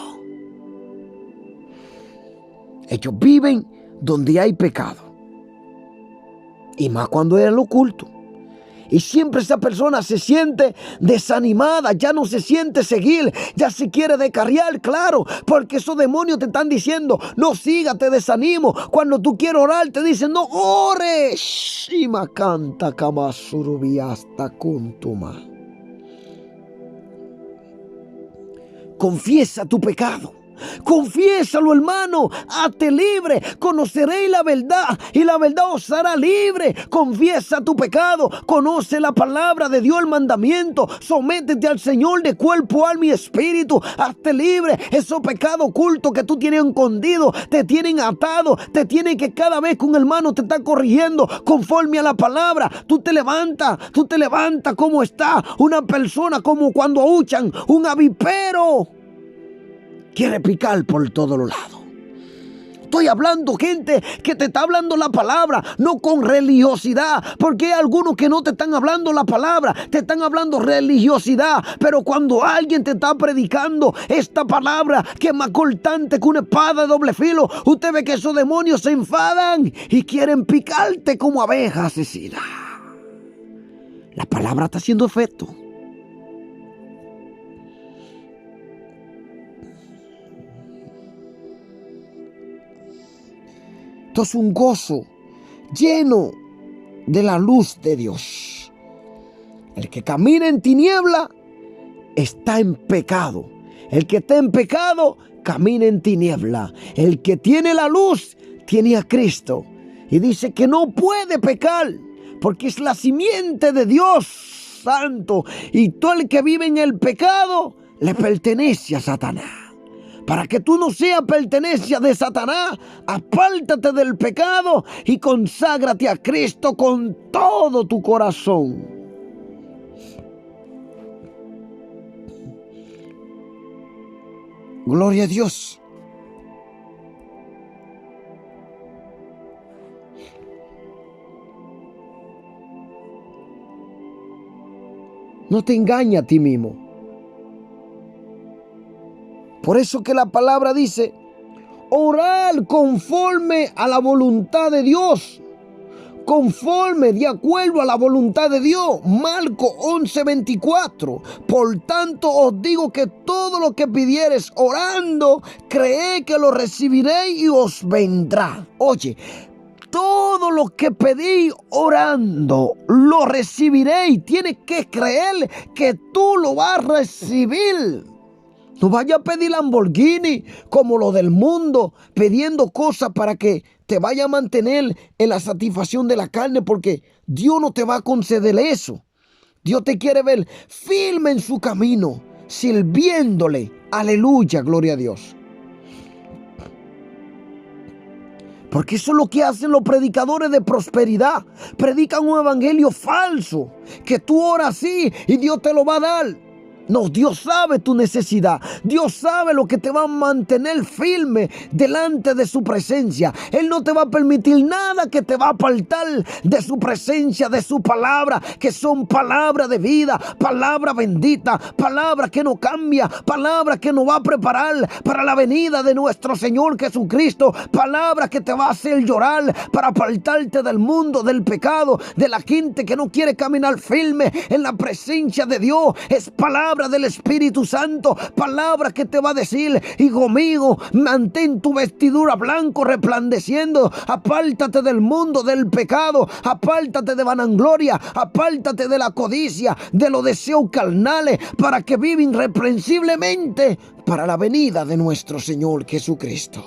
Ellos viven donde hay pecado. Y más cuando es el oculto. Y siempre esa persona se siente desanimada, ya no se siente seguir, ya se quiere descarriar, claro, porque esos demonios te están diciendo: no sigas, te desanimo. Cuando tú quieres orar, te dicen: no ores. Shima canta kamasurubi hasta kuntuma. Confiesa tu pecado. Confiésalo, hermano, hazte libre, conoceréis la verdad y la verdad os hará libre. Confiesa tu pecado, conoce la palabra de Dios, el mandamiento, sométete al Señor de cuerpo, alma y espíritu, hazte libre. Esos pecados ocultos que tú tienes escondidos te tienen atado, te tienen que cada vez que un hermano te está corrigiendo conforme a la palabra, tú te levantas como está una persona, como cuando aúchan un avípero. Quiere picar por todos los lados. Estoy hablando gente que te está hablando la palabra, no con religiosidad, porque hay algunos que no te están hablando la palabra, te están hablando religiosidad. Pero cuando alguien te está predicando esta palabra que es más cortante que una espada de doble filo, usted ve que esos demonios se enfadan y quieren picarte como abeja asesina. La palabra está haciendo efecto. Esto es un gozo lleno de la luz de Dios. El que camina en tiniebla está en pecado. El que está en pecado camina en tiniebla. El que tiene la luz tiene a Cristo. Y dice que no puede pecar porque es la simiente de Dios Santo. Y todo el que vive en el pecado le pertenece a Satanás. Para que tú no seas pertenencia de Satanás, apártate del pecado y conságrate a Cristo con todo tu corazón. Gloria a Dios. No te engañes a ti mismo. Por eso que la palabra dice, orar conforme a la voluntad de Dios. Conforme, de acuerdo a la voluntad de Dios. Marcos 11:24. Por tanto os digo que todo lo que pidiereis orando, creed que lo recibiréis y os vendrá. Oye, todo lo que pedís orando, lo recibiréis. Tienes que creer que tú lo vas a recibir. No vayas a pedir Lamborghini como lo del mundo, pidiendo cosas para que te vaya a mantener en la satisfacción de la carne, porque Dios no te va a conceder eso. Dios te quiere ver firme en su camino, sirviéndole. Aleluya, gloria a Dios. Porque eso es lo que hacen los predicadores de prosperidad. Predican un evangelio falso, que tú oras así y Dios te lo va a dar. No, Dios sabe tu necesidad. Dios sabe lo que te va a mantener firme delante de su presencia. Él no te va a permitir nada que te va a apartar de su presencia, de su palabra, que son palabras de vida, palabra bendita, palabra que no cambia, palabra que nos va a preparar para la venida de nuestro Señor Jesucristo, palabra que te va a hacer llorar para apartarte del mundo, del pecado, de la gente que no quiere caminar firme en la presencia de Dios. Es palabra del Espíritu Santo, palabra que te va a decir, hijo mío, mantén tu vestidura blanco resplandeciendo, apártate del mundo, del pecado, apártate de vanagloria, apártate de la codicia, de los deseos carnales, para que viva irreprensiblemente para la venida de nuestro Señor Jesucristo.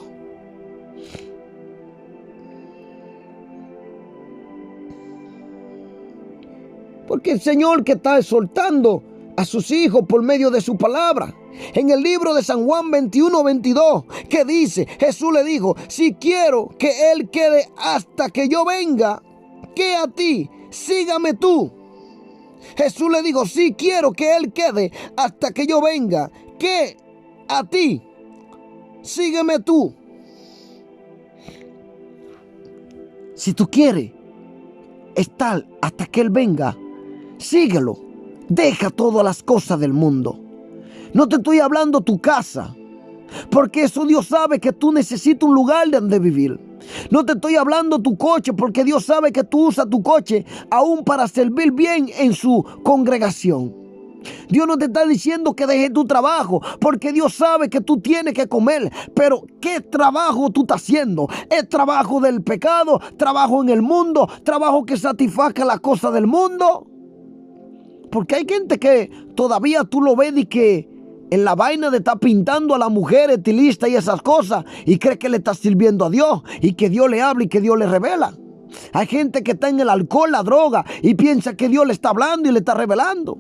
Porque el Señor que está exhortando a sus hijos por medio de su palabra. En el libro de San Juan 21:22, que dice, Jesús le dijo, si quiero que Él quede hasta que yo venga, ¿qué a ti? Sígame tú. Jesús le dijo, si quiero que Él quede hasta que yo venga, ¿qué a ti? Sígueme tú. Si tú quieres estar hasta que Él venga, síguelo. Deja todas las cosas del mundo. No te estoy hablando tu casa, porque eso Dios sabe que tú necesitas un lugar donde vivir. No te estoy hablando tu coche, porque Dios sabe que tú usas tu coche aún para servir bien en su congregación. Dios no te está diciendo que dejes tu trabajo, porque Dios sabe que tú tienes que comer. Pero ¿qué trabajo tú estás haciendo? ¿Es trabajo del pecado? ¿Trabajo en el mundo? ¿Trabajo que satisfaga las cosas del mundo? Porque hay gente que todavía tú lo ves y que en la vaina de estar pintando a la mujer estilista y esas cosas, y cree que le está sirviendo a Dios y que Dios le habla y que Dios le revela. Hay gente que está en el alcohol, la droga, y piensa que Dios le está hablando y le está revelando.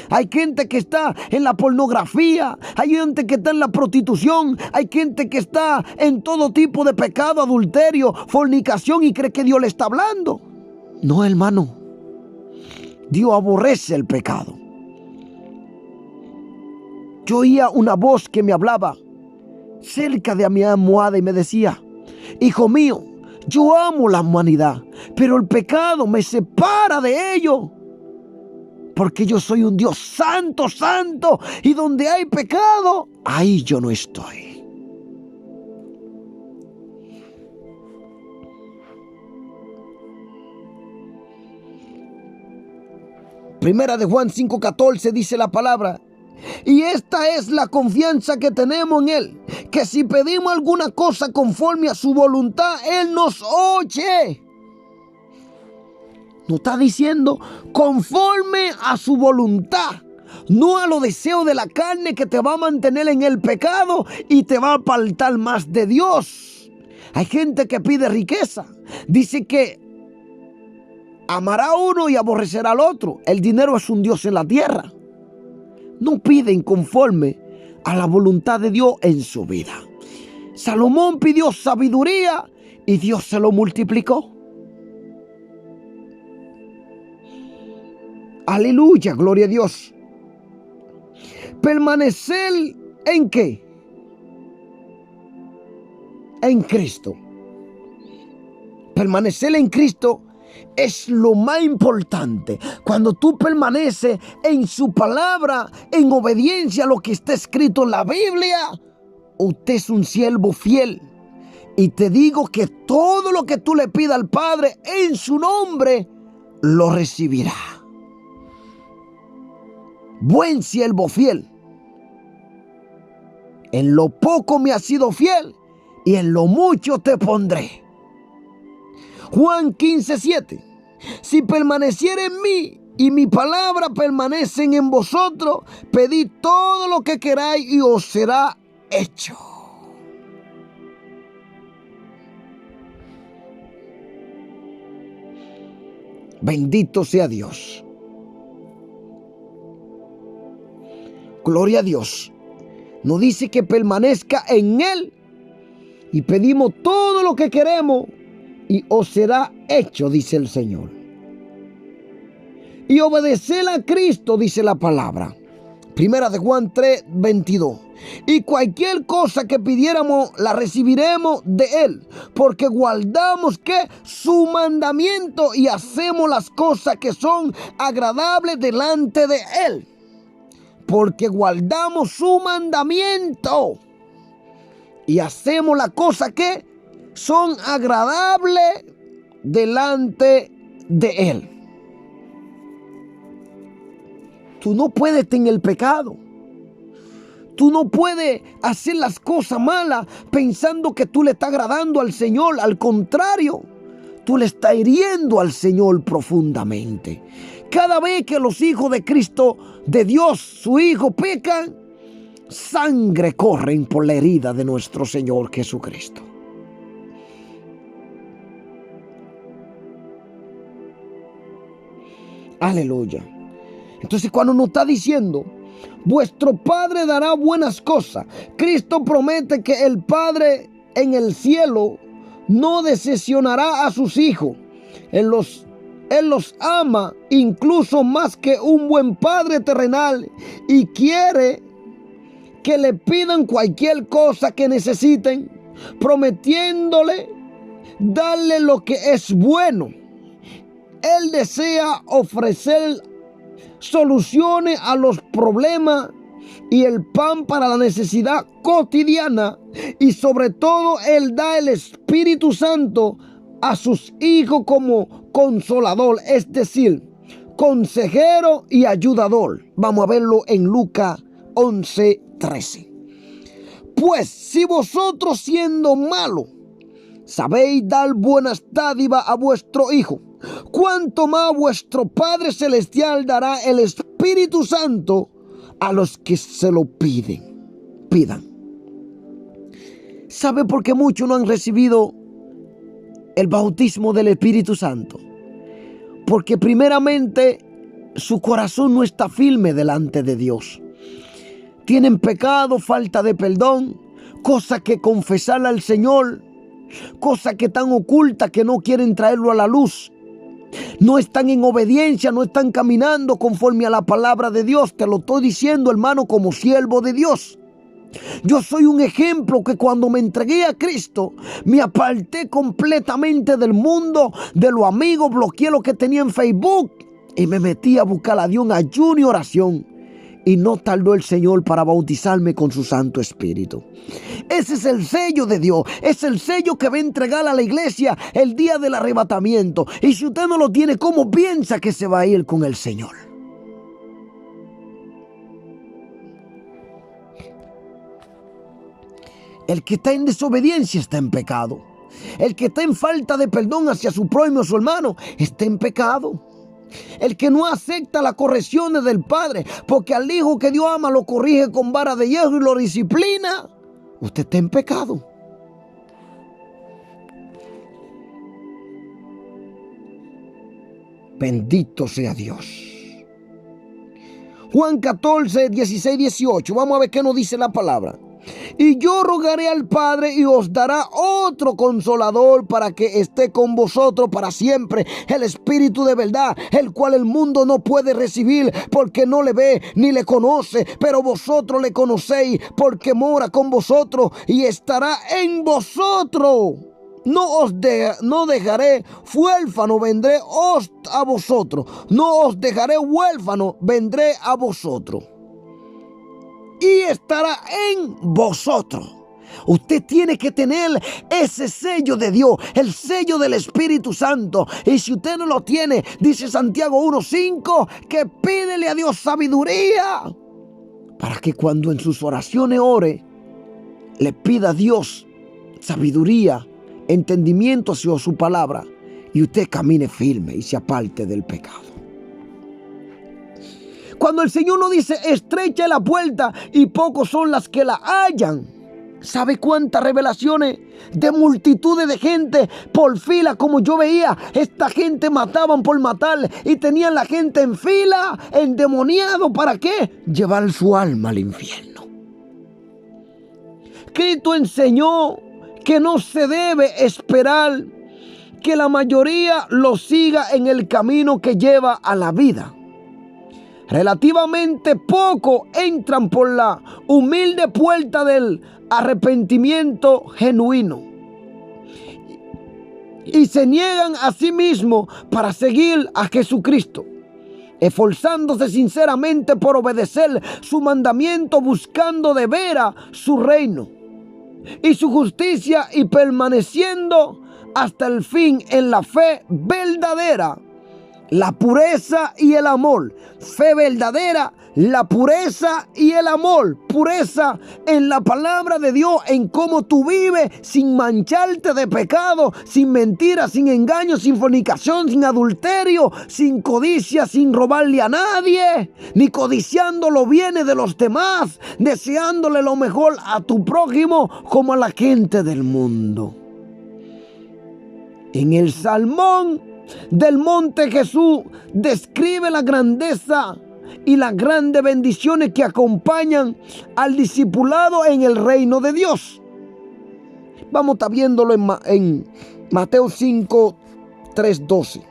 Hay gente que está en la pornografía, hay gente que está en la prostitución, hay gente que está en todo tipo de pecado, adulterio, fornicación, y cree que Dios le está hablando. No, hermano. Dios aborrece el pecado. Yo oía una voz que me hablaba cerca de mi almohada y me decía, hijo mío, yo amo la humanidad, pero el pecado me separa de ello. Porque yo soy un Dios santo, santo, y donde hay pecado, ahí yo no estoy. Primera de Juan 5:14 dice la palabra, y esta es la confianza que tenemos en Él, que si pedimos alguna cosa conforme a su voluntad, Él nos oye. Nos está diciendo conforme a su voluntad, no a los deseos de la carne que te va a mantener en el pecado y te va a apartar más de Dios. Hay gente que pide riqueza, dice que amará a uno y aborrecerá al otro. El dinero es un Dios en la tierra. No piden conforme a la voluntad de Dios en su vida. Salomón pidió sabiduría y Dios se lo multiplicó. Aleluya, gloria a Dios. Permanecer ¿en qué? En Cristo. Permanecer en Cristo es lo más importante. Cuando tú permaneces en su palabra, en obediencia a lo que está escrito en la Biblia, usted es un siervo fiel. Y te digo que todo lo que tú le pidas al Padre en su nombre, lo recibirá. Buen siervo fiel. En lo poco me has sido fiel y en lo mucho te pondré. Juan 15:7. Si permaneciere en mí y mi palabra permanecen en vosotros, pedid todo lo que queráis y os será hecho. Bendito sea Dios. Gloria a Dios. Nos dice que permanezca en Él y pedimos todo lo que queremos y os será hecho, dice el Señor. Y obedecer a Cristo, dice la palabra. Primera de Juan 3:22. Y cualquier cosa que pidiéramos la recibiremos de Él, porque guardamos que su mandamiento y hacemos las cosas que son agradables delante de Él. Porque guardamos su mandamiento y hacemos las cosas que son agradables delante de Él. Tú no puedes estar en el pecado. Tú no puedes hacer las cosas malas pensando que tú le estás agradando al Señor. Al contrario, tú le estás hiriendo al Señor profundamente. Cada vez que los hijos de Cristo, de Dios, su Hijo, pecan, sangre corre por la herida de nuestro Señor Jesucristo. Aleluya. Entonces, cuando nos está diciendo, vuestro Padre dará buenas cosas, Cristo promete que el Padre en el cielo no decepcionará a sus hijos. Él los ama incluso más que un buen padre terrenal y quiere que le pidan cualquier cosa que necesiten, prometiéndole darle lo que es bueno. Él desea ofrecer soluciones a los problemas y el pan para la necesidad cotidiana, y sobre todo Él da el Espíritu Santo a sus hijos como consolador, es decir, consejero y ayudador. Vamos a verlo en Lucas 11:13. Pues si vosotros siendo malos sabéis dar buenas dádivas a vuestro hijo, cuánto más vuestro Padre Celestial dará el Espíritu Santo a los que se lo pidan. ¿Sabe por qué muchos no han recibido el bautismo del Espíritu Santo? Porque primeramente su corazón no está firme delante de Dios. Tienen pecado, falta de perdón, cosas que confesarle al Señor, cosas que están ocultas que no quieren traerlo a la luz. No están en obediencia, no están caminando conforme a la palabra de Dios. Te lo estoy diciendo, hermano, como siervo de Dios. Yo soy un ejemplo que cuando me entregué a Cristo, me aparté completamente del mundo, de los amigos, bloqueé lo que tenía en Facebook y me metí a buscar a Dios en ayuno y oración. Y no tardó el Señor para bautizarme con su Santo Espíritu. Ese es el sello de Dios. Es el sello que va a entregar a la iglesia el día del arrebatamiento. Y si usted no lo tiene, ¿cómo piensa que se va a ir con el Señor? El que está en desobediencia está en pecado. El que está en falta de perdón hacia su prójimo o su hermano está en pecado. El que no acepta las correcciones del Padre, porque al hijo que Dios ama lo corrige con vara de hierro y lo disciplina, usted está en pecado. Bendito sea Dios. Juan 14, 16, 18. Vamos a ver qué nos dice la palabra. Y yo rogaré al Padre y os dará otro consolador para que esté con vosotros para siempre, el Espíritu de verdad, el cual el mundo no puede recibir porque no le ve ni le conoce, pero vosotros le conocéis porque mora con vosotros y estará en vosotros. no dejaré huérfano, vendré a vosotros. No os dejaré huérfano, vendré a vosotros. Y estará en vosotros. Usted tiene que tener ese sello de Dios, el sello del Espíritu Santo. Y si usted no lo tiene, dice Santiago 1:5, que pídele a Dios sabiduría, para que cuando en sus oraciones ore, le pida a Dios sabiduría, entendimiento hacia su palabra, y usted camine firme y se aparte del pecado. Cuando el Señor nos dice, estrecha la puerta y pocos son las que la hallan, ¿sabe cuántas revelaciones de multitudes de gente por fila? Como yo veía, esta gente mataban por matar y tenían la gente en fila, endemoniado. ¿Para qué? Llevar su alma al infierno. Cristo enseñó que no se debe esperar que la mayoría lo siga en el camino que lleva a la vida. Relativamente poco entran por la humilde puerta del arrepentimiento genuino y se niegan a sí mismos para seguir a Jesucristo, esforzándose sinceramente por obedecer su mandamiento, buscando de veras su reino y su justicia y permaneciendo hasta el fin en la fe verdadera, la pureza y el amor. Fe verdadera, la pureza y el amor. Pureza en la palabra de Dios, en cómo tú vives sin mancharte de pecado, sin mentira, sin engaño, sin fornicación, sin adulterio, sin codicia, sin robarle a nadie, ni codiciando los bienes de los demás, deseándole lo mejor a tu prójimo como a la gente del mundo. En el Salmón del Monte, Jesús describe la grandeza y las grandes bendiciones que acompañan al discipulado en el reino de Dios. Vamos a estar viéndolo en Mateo 5, 3, 12.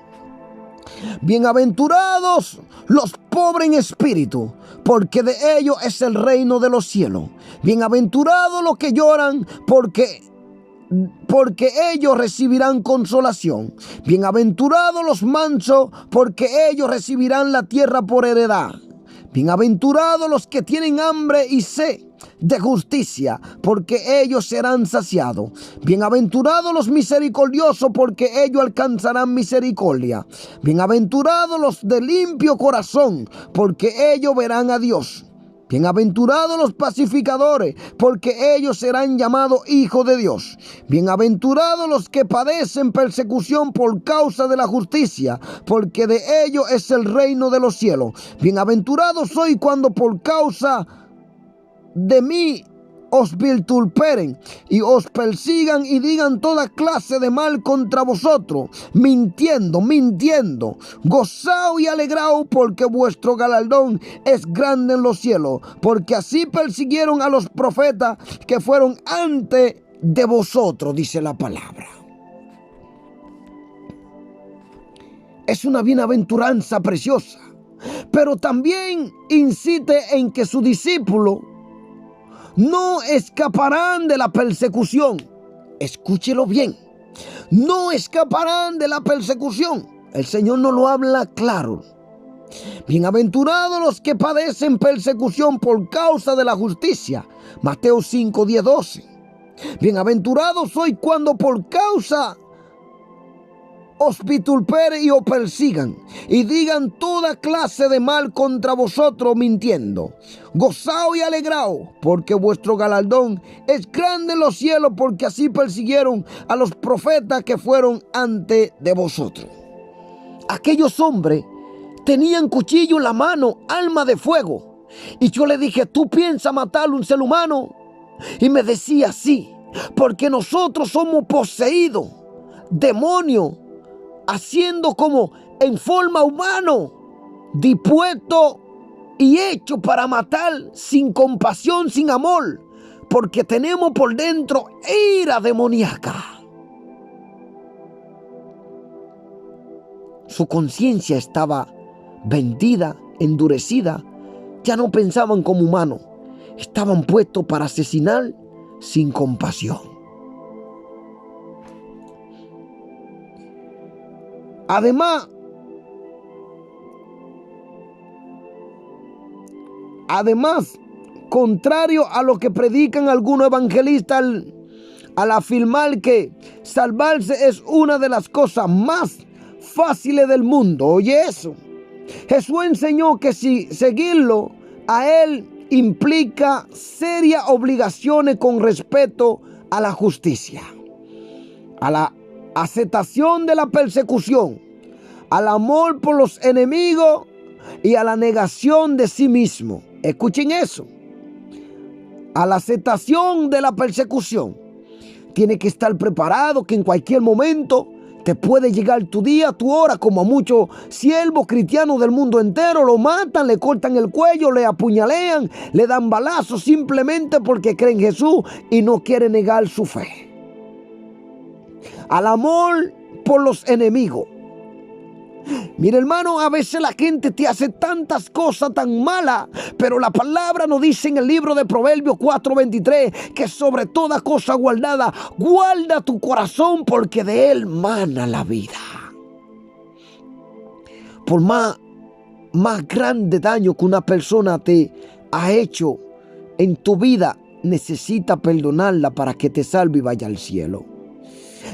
Bienaventurados los pobres en espíritu, porque de ellos es el reino de los cielos. Bienaventurados los que lloran, porque ellos recibirán consolación. Bienaventurados los mansos, porque ellos recibirán la tierra por heredad. Bienaventurados los que tienen hambre y sed de justicia, porque ellos serán saciados. Bienaventurados los misericordiosos, porque ellos alcanzarán misericordia. Bienaventurados los de limpio corazón, porque ellos verán a Dios. Bienaventurados los pacificadores, porque ellos serán llamados hijos de Dios. Bienaventurados los que padecen persecución por causa de la justicia, porque de ellos es el reino de los cielos. Bienaventurados sois cuando por causa de mí os vituperen y os persigan y digan toda clase de mal contra vosotros, mintiendo. Gozaos y alegraos, porque vuestro galardón es grande en los cielos, porque así persiguieron a los profetas que fueron antes de vosotros, dice la palabra. Es una bienaventuranza preciosa, pero también incite en que sus discípulos no escaparán de la persecución. Escúchelo bien. No escaparán de la persecución. El Señor nos lo habla claro. Bienaventurados los que padecen persecución por causa de la justicia. Mateo 5, 10, 12. Bienaventurados sois cuando por causa os vituperen y os persigan y digan toda clase de mal contra vosotros mintiendo. Gozaos y alegraos, porque vuestro galardón es grande en los cielos, porque así persiguieron a los profetas que fueron antes de vosotros. Aquellos hombres tenían cuchillo en la mano, arma de fuego. Y yo le dije, ¿tú piensas matar a un ser humano? Y me decía, sí, porque nosotros somos poseídos, demonios, haciendo como en forma humano, dispuesto y hecho para matar sin compasión, sin amor, porque tenemos por dentro ira demoníaca. Su conciencia estaba vendida, endurecida. Ya no pensaban como humanos, estaban puestos para asesinar sin compasión. Además, contrario a lo que predican algunos evangelistas al afirmar que salvarse es una de las cosas más fáciles del mundo. Oye eso. Jesús enseñó que si seguirlo a Él implica serias obligaciones con respecto a la justicia, a la aceptación de la persecución, al amor por los enemigos y a la negación de sí mismo. Escuchen eso. A la aceptación de la persecución. Tienes que estar preparado que en cualquier momento te puede llegar tu día, tu hora, como a muchos siervos cristianos del mundo entero. Lo matan, le cortan el cuello, le apuñalean, le dan balazos simplemente porque creen en Jesús y no quieren negar su fe. Al amor por los enemigos. Mira, hermano, a veces la gente te hace tantas cosas tan malas, pero la palabra nos dice en el libro de Proverbios 4:23 que sobre toda cosa guardada, guarda tu corazón porque de él mana la vida. Por más grande daño que una persona te ha hecho en tu vida, necesita perdonarla para que te salve y vaya al cielo.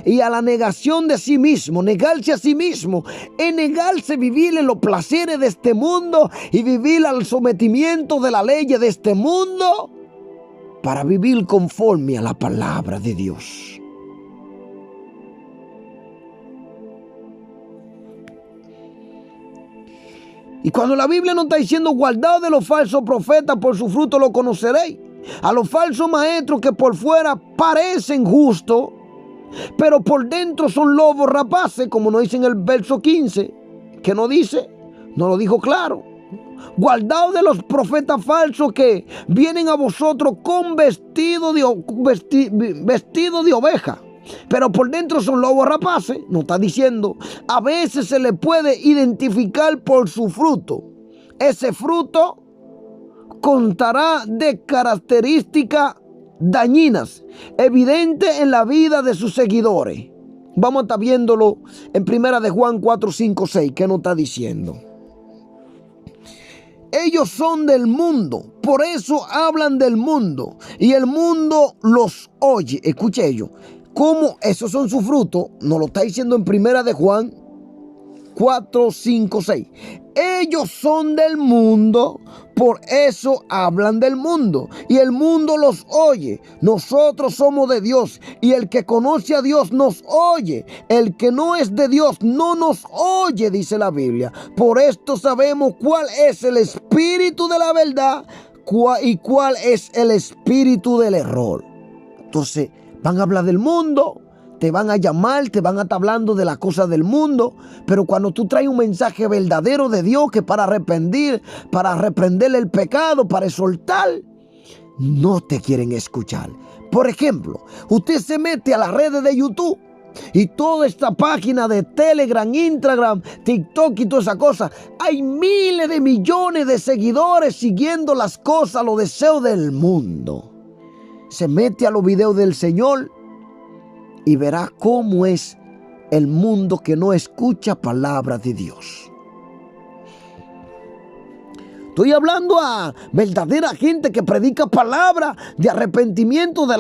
Y a la negación de sí mismo, negarse a sí mismo, es negarse a vivir en los placeres de este mundo y vivir al sometimiento de la ley de este mundo para vivir conforme a la palabra de Dios. Y cuando la Biblia nos está diciendo guardaos de los falsos profetas, por su fruto lo conoceréis. A los falsos maestros que por fuera parecen justos, pero por dentro son lobos rapaces, como nos dice en el verso 15, que no dice, no lo dijo claro. Guardaos de los profetas falsos que vienen a vosotros con vestido de oveja, pero por dentro son lobos rapaces. Nos está diciendo, a veces se le puede identificar por su fruto. Ese fruto contará de características dañinas, evidente en la vida de sus seguidores. Vamos a estar viéndolo en 1 de Juan 4, 5, 6. ¿Qué nos está diciendo? Ellos son del mundo, por eso hablan del mundo, y el mundo los oye. Escuche ellos. ¿Cómo esos son sus frutos? Nos lo está diciendo en 1 de Juan 4, 5, 6. Ellos son del mundo, por eso hablan del mundo, y el mundo los oye. Nosotros somos de Dios, y el que conoce a Dios nos oye. El que no es de Dios no nos oye, dice la Biblia. Por esto sabemos cuál es el espíritu de la verdad y cuál es el espíritu del error. Entonces, van a hablar del mundo, te van a llamar, te van a estar hablando de las cosas del mundo, pero cuando tú traes un mensaje verdadero de Dios que para arrepentir, para reprender el pecado, para exhortar, no te quieren escuchar. Por ejemplo, usted se mete a las redes de YouTube y toda esta página de Telegram, Instagram, TikTok y toda esa cosa, hay miles de millones de seguidores siguiendo las cosas, los deseos del mundo. Se mete a los videos del Señor y verá cómo es el mundo que no escucha palabra de Dios. Estoy hablando a verdadera gente que predica palabra de arrepentimiento de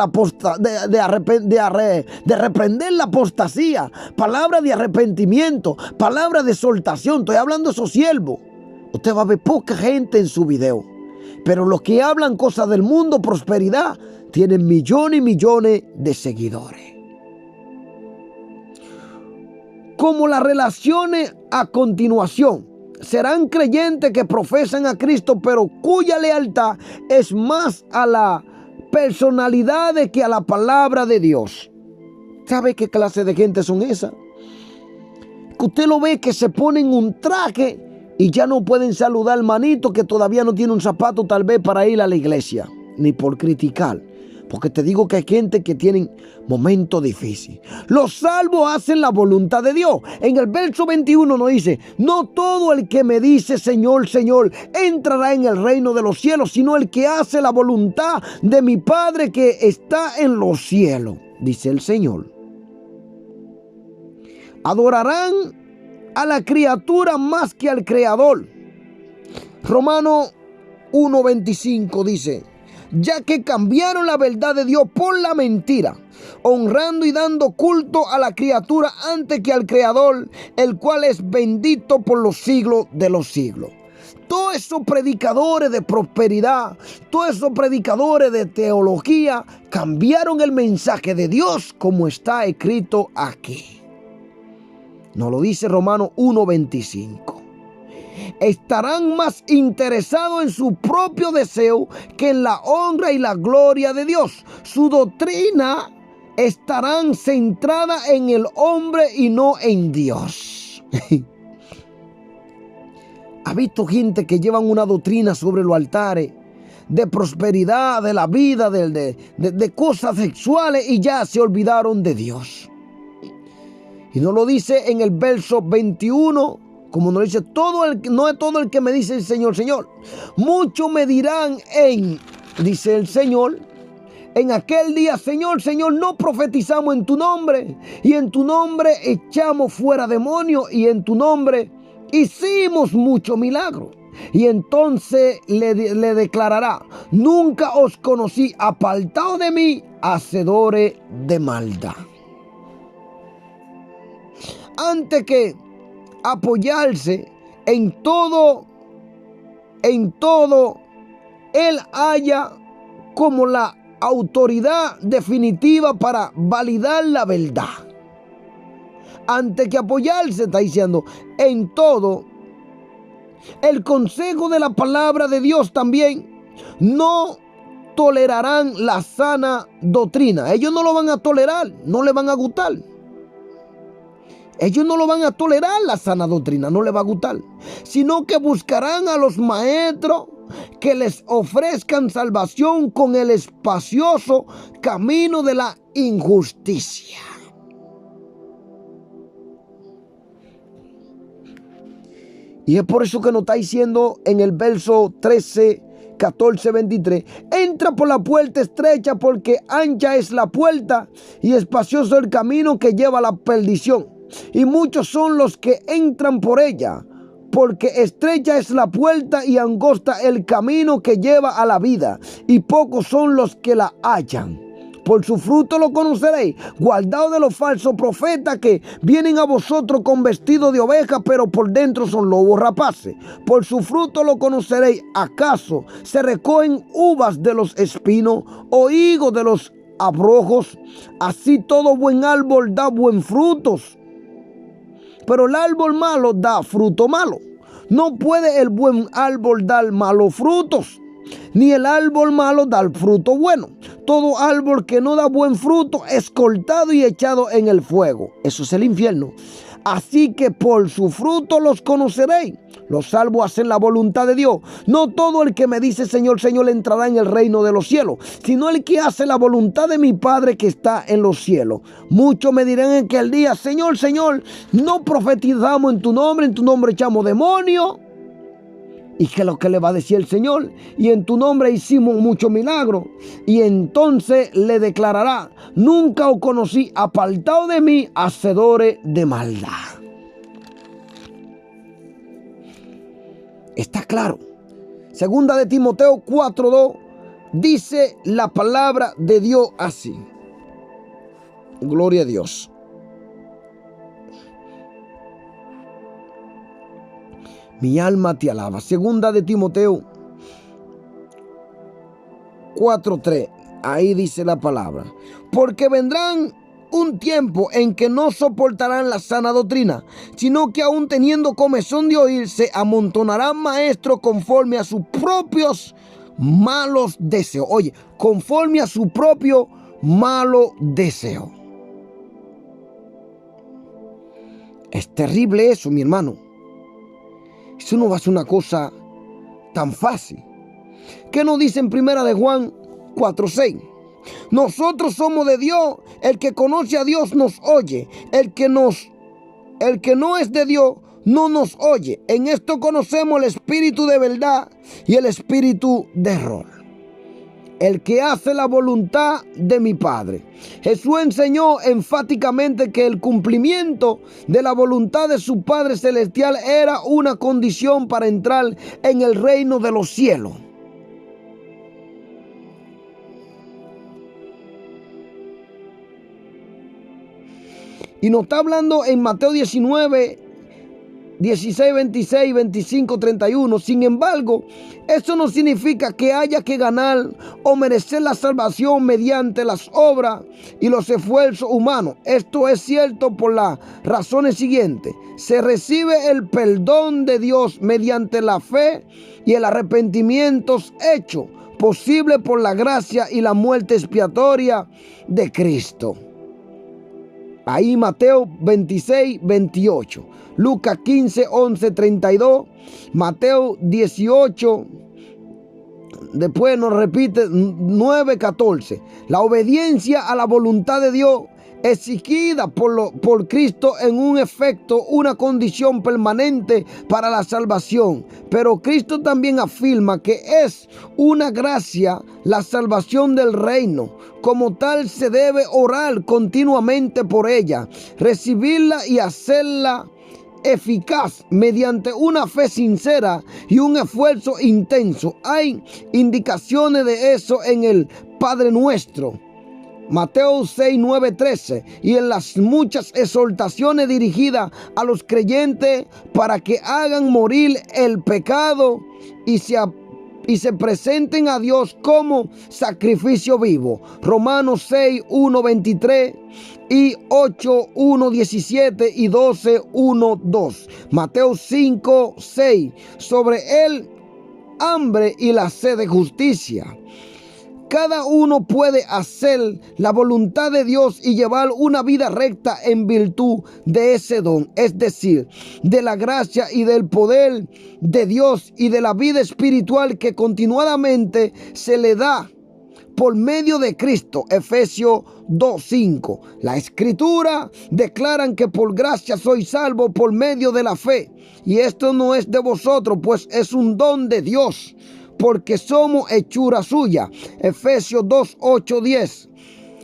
reprender la apostasía, palabra de arrepentimiento, palabra de exhortación. Estoy hablando de esos siervos. Usted va a ver poca gente en su video, pero los que hablan cosas del mundo, prosperidad, tienen millones y millones de seguidores. Como las relaciones a continuación, serán creyentes que profesan a Cristo, pero cuya lealtad es más a la personalidad que a la palabra de Dios. ¿Sabe qué clase de gente son esas? Que usted lo ve que se ponen un traje y ya no pueden saludar al manito que todavía no tiene un zapato tal vez para ir a la iglesia, ni por criticar. Porque te digo que hay gente que tienen momentos difíciles. Los salvos hacen la voluntad de Dios. En el verso 21 nos dice, no todo el que me dice Señor, Señor, entrará en el reino de los cielos, sino el que hace la voluntad de mi Padre que está en los cielos, dice el Señor. Adorarán a la criatura más que al Creador. Romano 1:25 dice: ya que cambiaron la verdad de Dios por la mentira, honrando y dando culto a la criatura antes que al Creador, el cual es bendito por los siglos de los siglos. Todos esos predicadores de prosperidad, todos esos predicadores de teología, cambiaron el mensaje de Dios como está escrito aquí. Nos lo dice Romanos 1:25. Estarán más interesados en su propio deseo que en la honra y la gloria de Dios. Su doctrina estarán centrada en el hombre y no en Dios. ¿Ha visto gente que llevan una doctrina sobre los altares de prosperidad, de la vida, de cosas sexuales, y ya se olvidaron de Dios? Y nos lo dice en el verso 21, como nos dice, no es todo el que me dice el Señor, Señor. Muchos me dirán dice el Señor, en aquel día: Señor, Señor, no profetizamos en tu nombre, y en tu nombre echamos fuera demonios, y en tu nombre hicimos muchos milagros. Y entonces le declarará: nunca os conocí, apartados de mí, hacedores de maldad. Antes que apoyarse en todo, Él haya como la autoridad definitiva para validar la verdad. Antes que apoyarse, está diciendo, en todo, el consejo de la palabra de Dios también no tolerarán la sana doctrina. Ellos no lo van a tolerar, no le van a gustar. Ellos no lo van a tolerar, la sana doctrina, no les va a gustar, sino que buscarán a los maestros que les ofrezcan salvación con el espacioso camino de la injusticia. Y es por eso que nos está diciendo en el verso 13, 14, 23: entra por la puerta estrecha, porque ancha es la puerta y espacioso el camino que lleva a la perdición, y muchos son los que entran por ella, porque estrecha es la puerta y angosta el camino que lleva a la vida, y pocos son los que la hallan. Por su fruto lo conoceréis. Guardaos de los falsos profetas que vienen a vosotros con vestido de oveja, pero por dentro son lobos rapaces. Por su fruto lo conoceréis. ¿Acaso se recogen uvas de los espinos o higos de los abrojos? Así todo buen árbol da buen frutos, pero el árbol malo da fruto malo. No puede el buen árbol dar malos frutos, ni el árbol malo dar fruto bueno. Todo árbol que no da buen fruto es cortado y echado en el fuego. Eso es el infierno. Así que por su fruto los conoceréis. Los salvos hacen la voluntad de Dios. No todo el que me dice Señor, Señor entrará en el reino de los cielos, sino el que hace la voluntad de mi Padre que está en los cielos. Muchos me dirán en aquel día: Señor, Señor, no profetizamos en tu nombre echamos demonios. ¿Y qué es lo que le va a decir el Señor? Y en tu nombre hicimos muchos milagros. Y entonces le declarará: nunca os conocí, apartados de mí, hacedores de maldad. Está claro. Segunda de Timoteo 4:2 dice la palabra de Dios así. Gloria a Dios. Mi alma te alaba. Segunda de Timoteo 4:3. Ahí dice la palabra: porque vendrán un tiempo en que no soportarán la sana doctrina, sino que aun teniendo comezón de oír, se amontonarán maestros conforme a sus propios malos deseos. Oye, conforme a su propio malo deseo. Es terrible eso, mi hermano. Eso no va a ser una cosa tan fácil. ¿Qué nos dice en Primera de Juan 4:6? Nosotros somos de Dios. El que conoce a Dios nos oye. El que no es de Dios no nos oye. En esto conocemos el espíritu de verdad y el espíritu de error. el que hace la voluntad de mi Padre. Jesús enseñó enfáticamente que el cumplimiento de la voluntad de su Padre Celestial era una condición para entrar en el reino de los cielos. Y nos está hablando en Mateo 19, 16, 26, 25, 31. Sin embargo, eso no significa que haya que ganar o merecer la salvación mediante las obras y los esfuerzos humanos. Esto es cierto por las razones siguientes. Se recibe el perdón de Dios mediante la fe y el arrepentimiento hecho posible por la gracia y la muerte expiatoria de Cristo. Ahí Mateo 26, 28. Lucas 15, 11, 32. Mateo 18. Después nos repite 9, 14. La obediencia a la voluntad de Dios exigida por Cristo en un efecto, una condición permanente para la salvación. Pero Cristo también afirma que es una gracia la salvación del reino. Como tal, se debe orar continuamente por ella, recibirla y hacerla eficaz mediante una fe sincera y un esfuerzo intenso. Hay indicaciones de eso en el Padre Nuestro, Mateo 6, 9, 13, y en las muchas exhortaciones dirigidas a los creyentes para que hagan morir el pecado y se presenten a Dios como sacrificio vivo. Romanos 6, 1, 23 y 8, 1, 17 y 12, 1, 2. Mateo 5, 6, sobre el hambre y la sed de justicia. Cada uno puede hacer la voluntad de Dios y llevar una vida recta en virtud de ese don, es decir, de la gracia y del poder de Dios y de la vida espiritual que continuadamente se le da por medio de Cristo. Efesios 2:5. La Escritura declaran que por gracia soy salvo por medio de la fe. Y esto no es de vosotros, pues es un don de Dios, porque somos hechura suya. Efesios 2, 8, 10.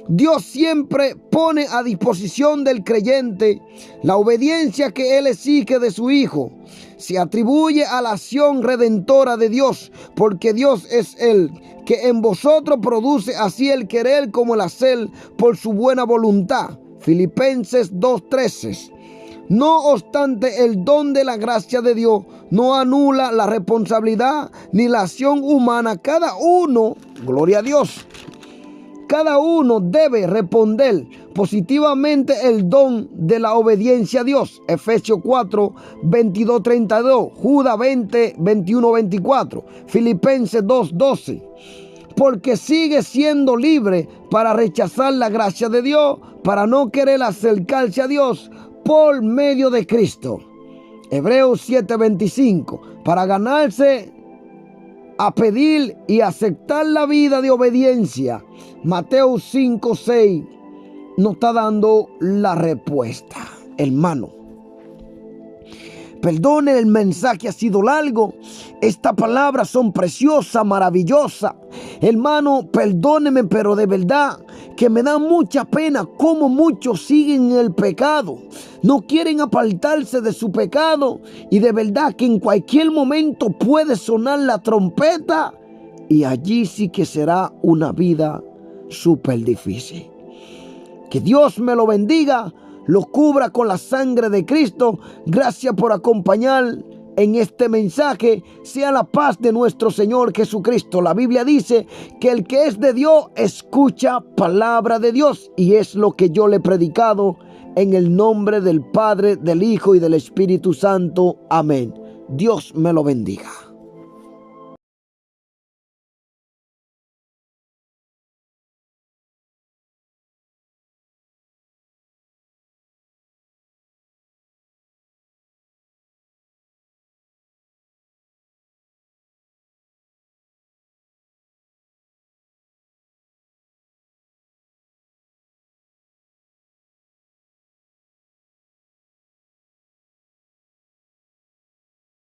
Dios siempre pone a disposición del creyente la obediencia que Él exige de su Hijo. Se atribuye a la acción redentora de Dios, porque Dios es el que en vosotros produce así el querer como el hacer por su buena voluntad. Filipenses 2:13. No obstante, el don de la gracia de Dios no anula la responsabilidad ni la acción humana. Cada uno, gloria a Dios, cada uno debe responder positivamente el don de la obediencia a Dios. Efesios 4, 22, 32. Judas 20, 21, 24. Filipenses 2, 12. Porque sigue siendo libre para rechazar la gracia de Dios, para no querer acercarse a Dios por medio de Cristo. Hebreos 7:25. Para ganarse a pedir y aceptar la vida de obediencia. Mateo 5:6 nos está dando la respuesta. Hermano, perdone, el mensaje ha sido largo. Estas palabras son preciosas, maravillosas. Hermano, perdóneme, pero de verdad que me da mucha pena cómo muchos siguen en el pecado. No quieren apartarse de su pecado. Y de verdad que en cualquier momento puede sonar la trompeta. Y allí sí que será una vida súper difícil. Que Dios me lo bendiga, lo cubra con la sangre de Cristo. Gracias por acompañar en este mensaje. Sea la paz de nuestro Señor Jesucristo. La Biblia dice que el que es de Dios escucha palabra de Dios. Y es lo que yo le he predicado en el nombre del Padre, del Hijo y del Espíritu Santo. Amén. Dios me lo bendiga.